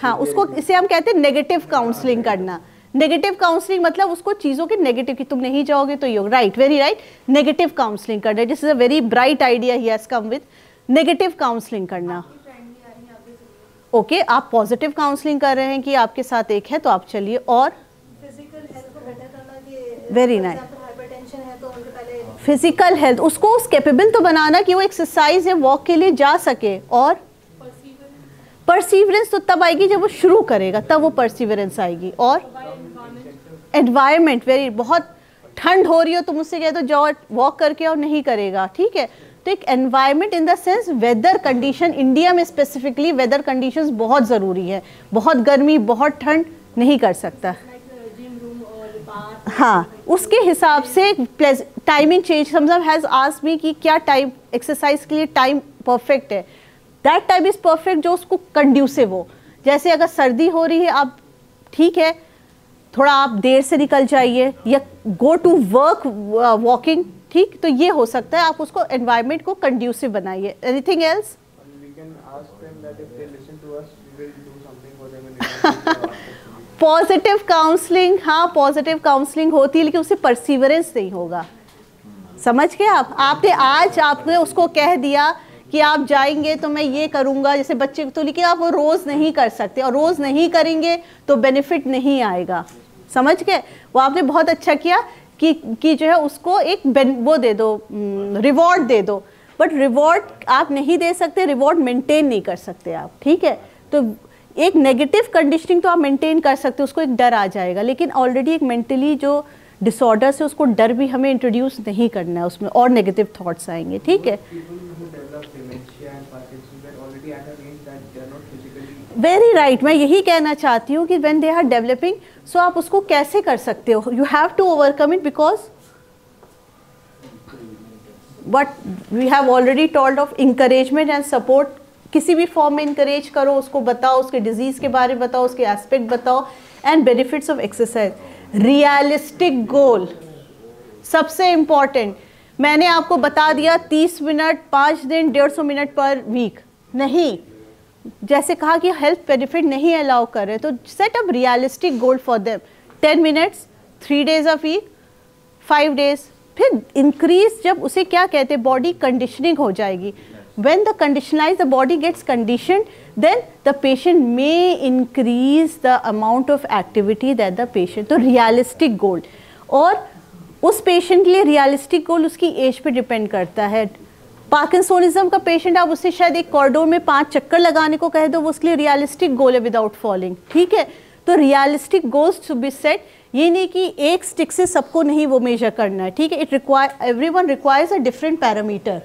हाँ उसको, इसे हम कहते हैं नेगेटिव काउंसलिंग करना। नेगेटिव काउंसलिंग मतलब उसको चीज़ों के नेगेटिव, कि तुम नहीं जाओगे तो ये, right, very right, negative counselling करना। This is a very bright idea he has come with, negative counselling करना। ओके, आप पॉजिटिव काउंसलिंग कर रहे हैं कि आपके साथ एक है तो आप चलिए। और फिजिकल हेल्थ को बेटर करना, कि वेरी नाइस, हाइपरटेंशन है तो उनके पहले फिजिकल हेल्थ, उसको उस कैपेबल तो बनाना कि वो एक्सरसाइज या वॉक के लिए जा सके। और परसिवरेंस तो तब आएगी जब वो शुरू करेगा, तब वो परसिवरेंस आएगी। और एनवायरनमेंट, वेरी, बहुत ठंड हो रही हो तुम उससे कह दो जाओ वॉक करके और नहीं करेगा, ठीक है। तो एक environment in the sense weather condition, India में स्पेसिफिकली वेदर कंडीशंस बहुत ज़रूरी है, बहुत गर्मी बहुत ठंड नहीं कर सकता, हाँ उसके हिसाब से टाइमिंग चेंज। समझ हैज़ आस्क्ड मी कि क्या टाइम एक्सरसाइज के लिए टाइम परफेक्ट है, दैट टाइम इज़ परफेक्ट जो उसको कंड्यूसिव हो। जैसे अगर सर्दी हो रही है, आप ठीक है थोड़ा आप देर से निकल जाइए या गो टू वर्क वॉकिंग, ठीक, तो ये हो सकता है, आप उसको एनवायरनमेंट को कंड्यूसिव बनाइए। Anything else? पॉजिटिव काउंसलिंग, हाँ पॉजिटिव काउंसलिंग होती है, लेकिन उससे परसिवरेंस नहीं होगा, समझ गए आप? आपने आज आपने उसको कह दिया कि आप जाएंगे तो मैं ये करूँगा, जैसे बच्चे तो, लेकिन आप वो रोज़ नहीं कर सकते, और रोज़ नहीं करेंगे तो बेनिफिट नहीं आएगा, समझ गए? वो आपने बहुत अच्छा किया कि जो है उसको एक वो दे दो, रिवॉर्ड दे दो, बट रिवॉर्ड आप नहीं दे सकते, रिवॉर्ड मेंटेन नहीं कर सकते आप, ठीक है। तो एक नेगेटिव कंडीशनिंग तो आप मेंटेन कर सकते हो, उसको एक डर आ जाएगा, लेकिन ऑलरेडी एक मेंटली जो डिसऑर्डर से उसको डर भी हमें इंट्रोड्यूस नहीं करना है उसमें, और नेगेटिव थॉट्स आएंगे, ठीक है। वेरी राइट, मैं यही कहना चाहती हूँ कि when they are developing, so आप उसको कैसे कर सकते हो, you have to overcome it, because but we have already told of encouragement and support. किसी भी फॉर्म में इंकरेज करो, उसको बताओ, उसके डिजीज़ के बारे में बताओ, उसके एस्पेक्ट बताओ, and benefits of exercise. Realistic गोल सबसे इम्पॉर्टेंट। मैंने आपको बता दिया 30 मिनट 5 दिन 150 मिनट पर वीक नहीं, जैसे कहा कि हेल्थ बेनिफिट नहीं अलाउ कर रहे, तो set up realistic goal for them. 10 minutes 3 days a week, 5 days, फिर इंक्रीज। जब उसे क्या कहते हैं, बॉडी कंडीशनिंग हो जाएगी। when the conditionalized, the body gets conditioned, then the patient may increase the amount of activity that the patient, तो realistic goal। और उस पेशेंट के लिए रियलिस्टिक गोल उसकी एज पे डिपेंड करता है। पार्किंसोनिज्म का पेशेंट, आप उससे शायद एक कॉरिडोर में 5 चक्कर लगाने को कह दो, वो उसके लिए रियलिस्टिक गोल है विदाउट फॉलिंग, ठीक है। तो realistic goals to be set, ये नहीं कि एक स्टिक से सबको नहीं वो मेजर करना है, ठीक है। It require, everyone requires a different parameter.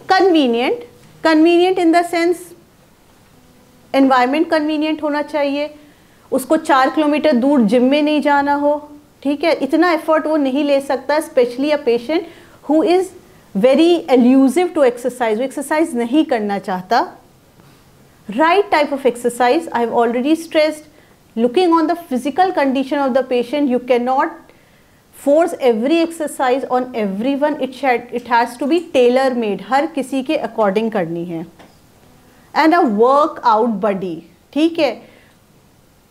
Convenient, convenient in the sense environment convenient होना चाहिए, उसको 4 किलोमीटर दूर जिम में नहीं जाना हो, ठीक है। इतना एफर्ट वो नहीं ले सकता, specially a patient who is very elusive to exercise, वो एक्सरसाइज नहीं करना चाहता। Right type of exercise, I have already stressed, looking on the physical condition of the patient, you cannot force every exercise on everyone, it has to be tailor made, हर किसी के according करनी है। and a workout buddy, ठीक है।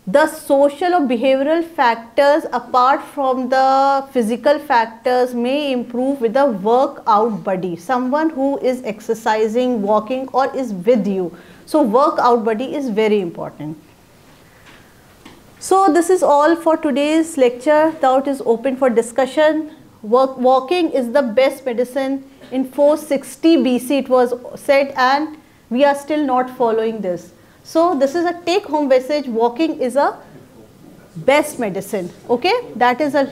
the social or behavioral factors apart from the physical factors may improve with a workout buddy, someone who is exercising, walking or is with you, so workout buddy is very important। So this is all for today's lecture. Now it is open for discussion. Walking is the best medicine. In 460 BC it was said, and we are still not following this. So this is a take home message. Walking is a best medicine. Okay, that is a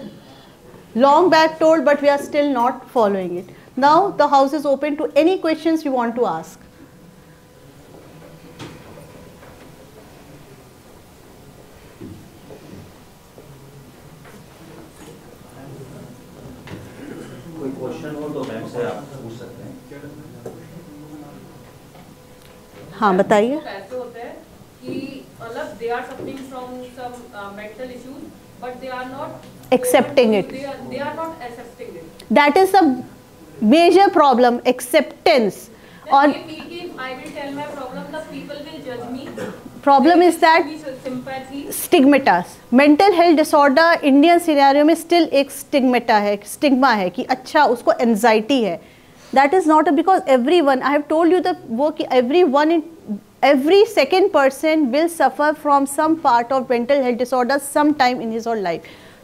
long back told, but we are still not following it. Now the house is open to any questions you want to ask. Question हो तो ma'am से आप पूछ सकते हैं। हाँ बताइए। ऐसे होते हैं कि मतलब they are suffering from some mental issues, but they are not accepting it. They are not accepting it. That is a major problem, acceptance. Then they feel कि I will tell my problem, the people will judge me. Problem is that stigmata, mental health disorder Indian scenario में still एक stigmata है, stigma है कि अच्छा उसको anxiety है। That is not because every one, I have told you the वो कि every one in every second person will suffer from some part of mental health disorder some time in his or life.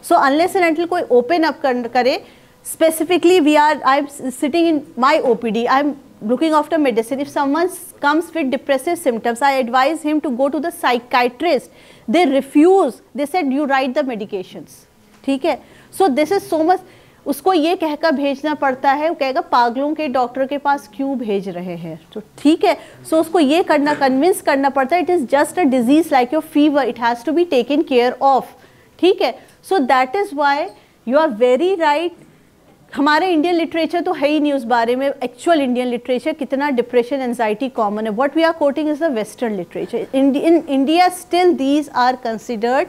So unless and until कोई open up करे specifically, I am sitting in my OPD, I am looking after medicine. If someone comes with depressive symptoms, I advise him to go to the psychiatrist. They refuse, they said you write the medications, ठीक है। So this is so much, उसको ये कहकर भेजना पड़ता है, वो कहेगा पागलों के डॉक्टर के पास क्यों भेज रहे हैं, तो ठीक है। So उसको ये करना, कन्विंस करना पड़ता है, it is just a disease like your fever, it has to be taken care of, ठीक है। So that is why you are very right। हमारे इंडियन लिटरेचर तो है ही नहीं उस बारे में, एक्चुअल इंडियन लिटरेचर कितना डिप्रेशन एंजाइटी कॉमन है। What we are quoting is the western literature. In India still these are considered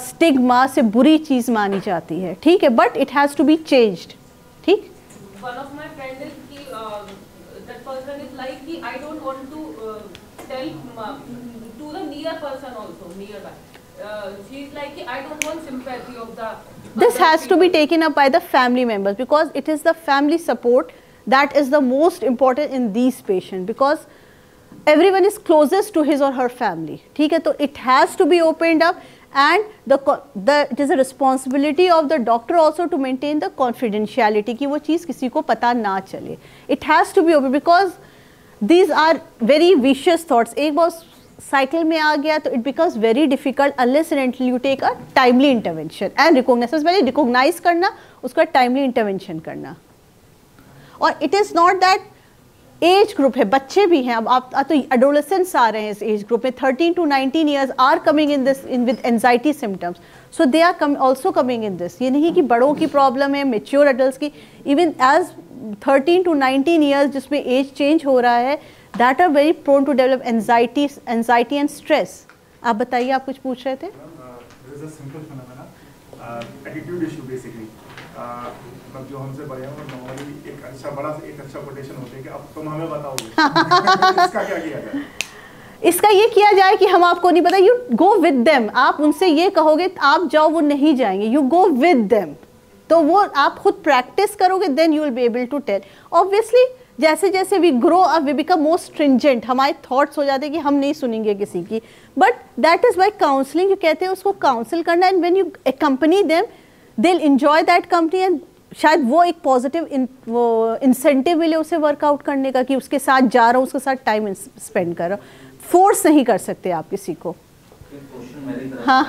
stigma, से बुरी चीज़ मानी जाती है, ठीक है। But it has to be changed, ठीक। One of my friend is कि that person is like कि I don't want to tell to the near person also nearby. She is like I don't want sympathy of the. This has to be taken up by the family members, because it is the family support that is the most important in these patients, because everyone is closest to his or her family, ठीक है। तो it has to be opened up, and it is a responsibility of the doctor also to maintain the confidentiality कि वो चीज़ किसी को पता ना चले। It has to be open because these are very vicious thoughts। एक बहुत साइकिल में आ गया तो it becomes very difficult unless and until you take a timely intervention and recognise, पहले रिकॉग्नाइज करना, उसका टाइमली इंटरवेंशन करना। और it is not that age group है, बच्चे भी हैं, अब आप तो एडोलेसेंट्स आ रहे हैं इस एज ग्रुप में, 13 to 19 years are coming in this in with anxiety symptoms, so they are also coming in this. ये नहीं कि बड़ों की प्रॉब्लम है, मेच्योर एडल्ट की, इवन एज 13 to 19 ईयर्स जिसमें एज चेंज हो रहा है, that are very prone to develop anxiety and stress. आप बताइए, आप कुछ पूछ रहे थे? एटीट्यूड इशू बेसिकली, मतलब जो हमसे बड़े हैं वो नॉर्मली एक अच्छा कोटेशन होते हैं कि अब तुम हमें बताओगे। इसका क्या किया जाए? इसका ये किया जाए कि हम आपको नहीं पता, यू गो विद देम। आप उनसे ये कहोगे आप जाओ, वो नहीं जाएंगे, यू गो विद देम, तो वो आप खुद प्रैक्टिस करोगे, then you will be able to tell. Obviously जैसे जैसे we grow up we become more stringent, हमारे थॉट्स हो जाते हैं कि हम नहीं सुनेंगे किसी की, but that is by counselling. जो कहते हैं उसको काउंसिल करना, and when you accompany them they will enjoy that company, and शायद वो एक पॉजिटिव वो इंसेंटिव मिले उसे वर्कआउट करने का कि उसके साथ जा रहा हूँ, उसके साथ टाइम स्पेंड कर रहा हूँ। फोर्स नहीं कर सकते आप किसी को। हाँ,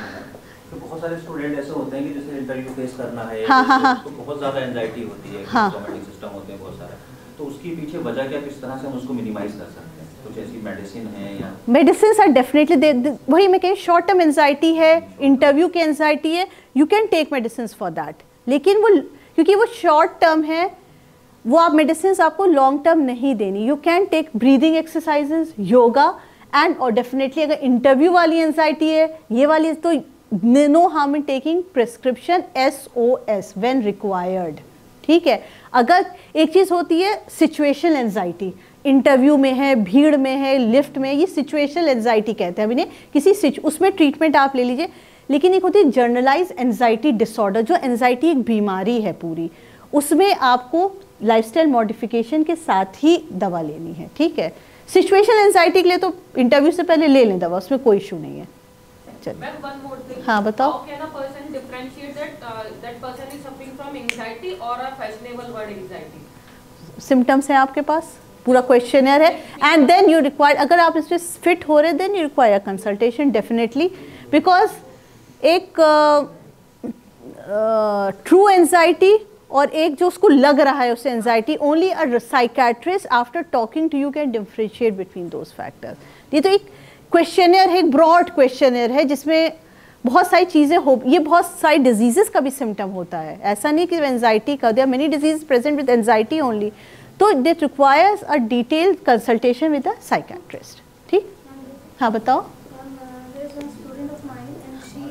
तो बहुत सारे स्टूडेंट ऐसे होते हैं कि जैसे इंटरव्यू फेस करना है, हाँ, तो बहुत ज़्यादा एंजाइटी होती है, हाँ, सिस्टम होते हैं बहुत सारे, तो उसके पीछे वजह क्या, किस तरह से हम उसको मिनिमाइज कर सकते हैं? कुछ ऐसी मेडिसिन है या? मेडिसिन आर डेफिनेटली, वही मैं कहीं शॉर्ट टर्म एंजाइटी है, इंटरव्यू की एंजाइटी है, you can take medicine for that, लेकिन वो क्योंकि वो शॉर्ट टर्म है, वो आप मेडिसिन आपको लॉन्ग टर्म नहीं देनी। You can take breathing exercises, yoga, and और डेफिनेटली अगर इंटरव्यू वाली एंजाइटी है, ये वाली, तो no harm in taking prescription SOS when required. ठीक है, अगर एक चीज़ होती है सिचुएशनल एंजाइटी, इंटरव्यू में है, भीड़ में है, लिफ्ट में, ये सिचुएशनल एंजाइटी कहते हैं अभी किसी उसमें ट्रीटमेंट आप ले लीजिए। लेकिन एक होती है जनरलाइज एंजाइटी डिसऑर्डर, जो एंजाइटी एक बीमारी है पूरी, उसमें आपको लाइफस्टाइल मॉडिफिकेशन के साथ ही दवा लेनी है। ठीक है, सिचुएशनल एंजाइटी के लिए तो इंटरव्यू से पहले ले लें दवा, उसमें कोई इशू नहीं है। चलिए, हाँ बताओ। How can a person differentiate that person is suffering from anxiety or a fashionable word anxiety? Symptoms हैं आपके पास, पूरा क्वेश्चनर है, एंड देन यू रिक्वायर, अगर आप इसमें फिट हो रहे then you require consultation definitely, because एक ट्रू एंजाइटी और एक जो उसको लग रहा है उससे anxiety, only a psychiatrist after talking to you can differentiate between those factors. ये तो एक क्वेश्चनर है, एक ब्रॉड क्वेश्चनर है जिसमें बहुत सारी चीज़ें हो, ये बहुत सारी डिजीजेस का भी सिम्टम होता है, ऐसा नहीं कि एंजाइटी का, there are many disease present with anxiety only, तो that requires a detailed consultation with a psychiatrist. ठीक, हाँ बताओ। There is one student of mine and she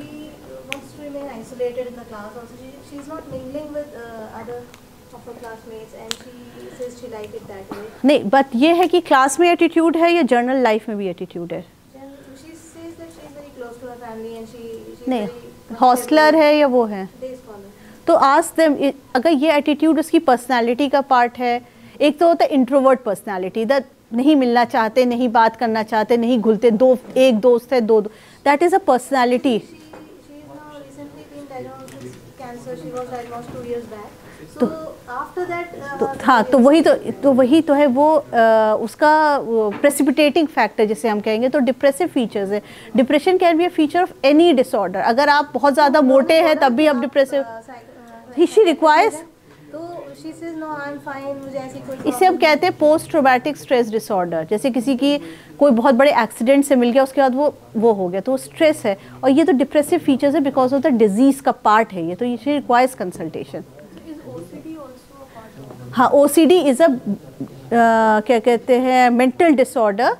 wants to remain isolated in the class. Also, she is not mingling with other of her classmates and she says she like it that way. नहीं, but ये है कि class में attitude है या journal life में भी attitude है? She says that she is very close to her family and she नहीं, हॉस्टलर है या वो है? day scholar. तो आस्क देम, अगर ये एटीट्यूड उसकी पर्सनालिटी का पार्ट है, एक तो होता है इंट्रोवर्ट पर्सनालिटी, दैट नहीं मिलना चाहते, नहीं बात करना चाहते, नहीं घुलते, एक दोस्त है, that is a personality. She is now recently been diagnosed with cancer. She was diagnosed 2 years back. So after that, तो हाँ, तो वही तो है वो उसका प्रेसिपिटेटिंग फैक्टर जिसे हम कहेंगे, तो डिप्रेसिव फीचर्स है। Depression can be a feature of any disorder. अगर आप बहुत ज़्यादा मोटे हैं तब भी आप डिप्रेसिव, शी रिक्वायर्स, तो she says no I'm fine, मुझे ऐसी कोई इसे हम कहते हैं पोस्ट ट्रॉमेटिक स्ट्रेस डिसऑर्डर। जैसे किसी की कोई बहुत बड़े एक्सीडेंट से मिल गया, उसके बाद वो हो गया, तो वो स्ट्रेस है, और ये तो डिप्रेसिव फीचर्स है बिकॉज ऑफ द डिजीज का पार्ट है ये, तो ये रिक्वायर्स कंसल्टेशन। हाँ, OCD इज अ क्या कहते हैं mental disorder,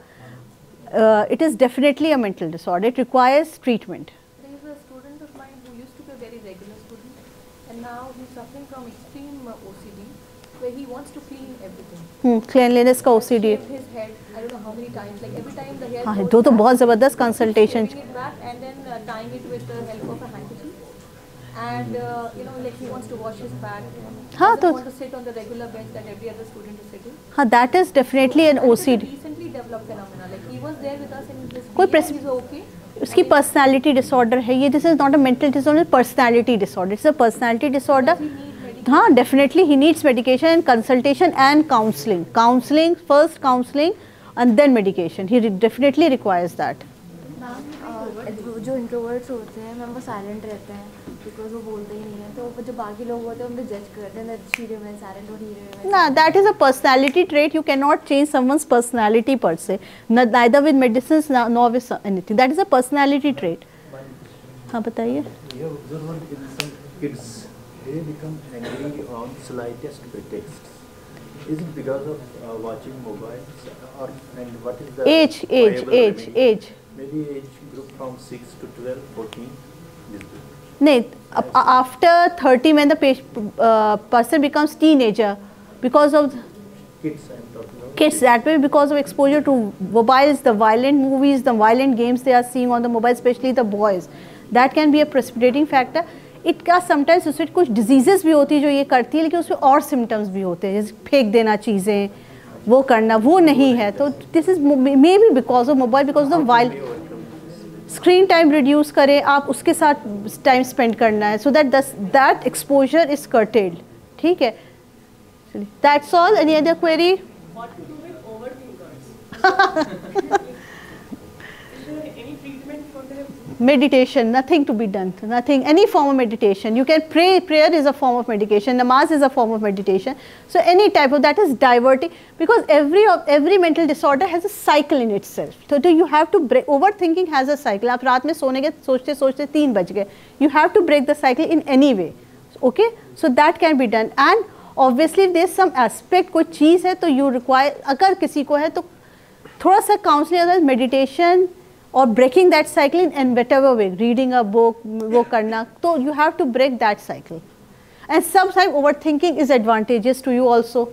it is definitely a mental disorder, it requires treatment. There is a student of mine who used to be a very regular student, and now he's suffering from extreme OCD, where he wants to clean everything. Cleanliness का OCD, Shave his head, I don't know how many times, like every time the hair हाँ, goes तो back, बहुत ज़बरदस्त consultation. shaving it back and then tying it with the help of a handkerchief. And you know, like he wants to wash his back. हाँ, He तो doesn't want to sit on the regular bench that every other student is sitting. हाँ, that is definitely an And this is a OCD। recently developed phenomena. Like he was there with us in this कोई meeting, he's okay. उसकी personality disorder है ये, this is not a mental disorder, personality disorder, it's a personality disorder. हाँ, definitely he needs medication and consultation and counselling, first counselling and then medication, he definitely requires that. जो introverts होते हैं ma'am वो silent रहते हैं because वो बोलते ही नहीं है, तो जो बाकी लोग होते हैं उनको जज करते हैं दैट शी रिमेन साइलेंट और ही रिमेन। ना, that is a personality trait. You cannot change someone's personality per se, neither with medicines nor with anything. That is a personality trait. हाँ बताइए। You have observed in some kids, they become angry on slightest pretexts. Is it because of watching mobiles, or and what is the Age. Maybe age group from 6 to 12, 14. नहीं, after 30 when the person becomes teenager, because of Kids, I'm talking about. kids, that way because of exposure to mobiles, the violent movies, the violent games they are seeing on the mobile, especially the boys, that can be a precipitating factor. It का sometimes उसमें कुछ diseases भी होती है जो ये करती है, लेकिन उसमें और symptoms भी होते हैं, जैसे फेंक देना चीज़ें, वो करना, वो नहीं है, तो this is maybe because of mobile, because of the violent screen time reduce करें, आप उसके साथ टाइम स्पेंड करना है, so that exposure is curtailed. ठीक है, that's all. Any other query? What to do with overthinkers? Is there any treatment for them? Meditation, nothing to be done, nothing, any form of meditation. You can pray, prayer is a form of meditation, namaz is a form of meditation. So any type of that is diverting, because every mental disorder has a cycle in itself. So you have to break, overthinking has a cycle. आप रात में सोने के सोचते सोचते 3 बज गए, you have to break the cycle in any way. Okay, so that can be done. And obviously if there is some aspect, कोई चीज़ है तो you require, अगर किसी को है तो थोड़ा सा काउंसलिंग, अदर मेडिटेशन और breaking that cycle in whatever way, reading a book, वो करना, तो you have to break that cycle. And sometime overthinking is advantages to you also.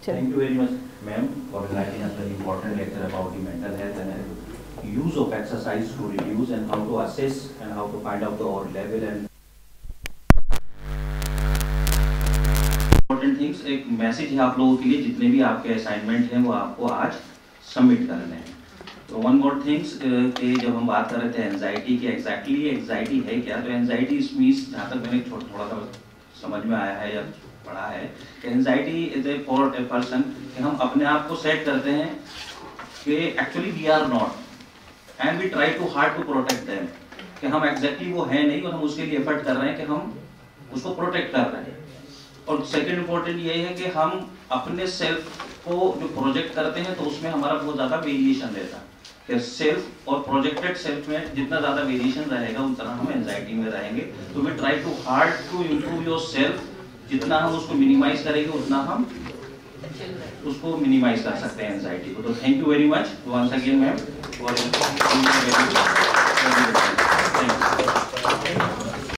Thank you very much, ma'am, for providing us very important lecture about the mental health and use of exercise to reduce and how to assess and how to find out the our level and important things. एक message है आप लोगों के लिए, जितने भी आपके assignment हैं वो आपको आज सबमिट करने हैं। तो वन मोर थिंग्स कि जब हम बात कर रहे थे एंजाइटी की, एंजाइटी है क्या, तो एंजाइटी इस मीन्स, जहाँ तक मैंने थोड़ा सा समझ में आया है या पढ़ा है, कि anxiety is a for a person कि हम अपने आप को सेट करते हैं कि actually we are not and we try too hard to protect them, कि हम एग्जैक्टली वो है नहीं और हम उसके लिए एफर्ट कर रहे हैं कि हम उसको प्रोटेक्ट कर रहे हैं। और सेकेंड इम्पोर्टेंट ये है कि हम अपने सेल्फ को जो प्रोजेक्ट करते हैं तो उसमें हमारा बहुत ज़्यादा वेरिएशन रहता है, कि सेल्फ और प्रोजेक्टेड सेल्फ में जितना ज़्यादा वेरिएशन रहेगा उतना हम एंजाइटी में रहेंगे। तो we try too hard to improve yourself, जितना हम उसको मिनिमाइज करेंगे उतना हम उसको मिनिमाइज कर सकते हैं एंजाइटी को। तो thank you very much once again ma'am for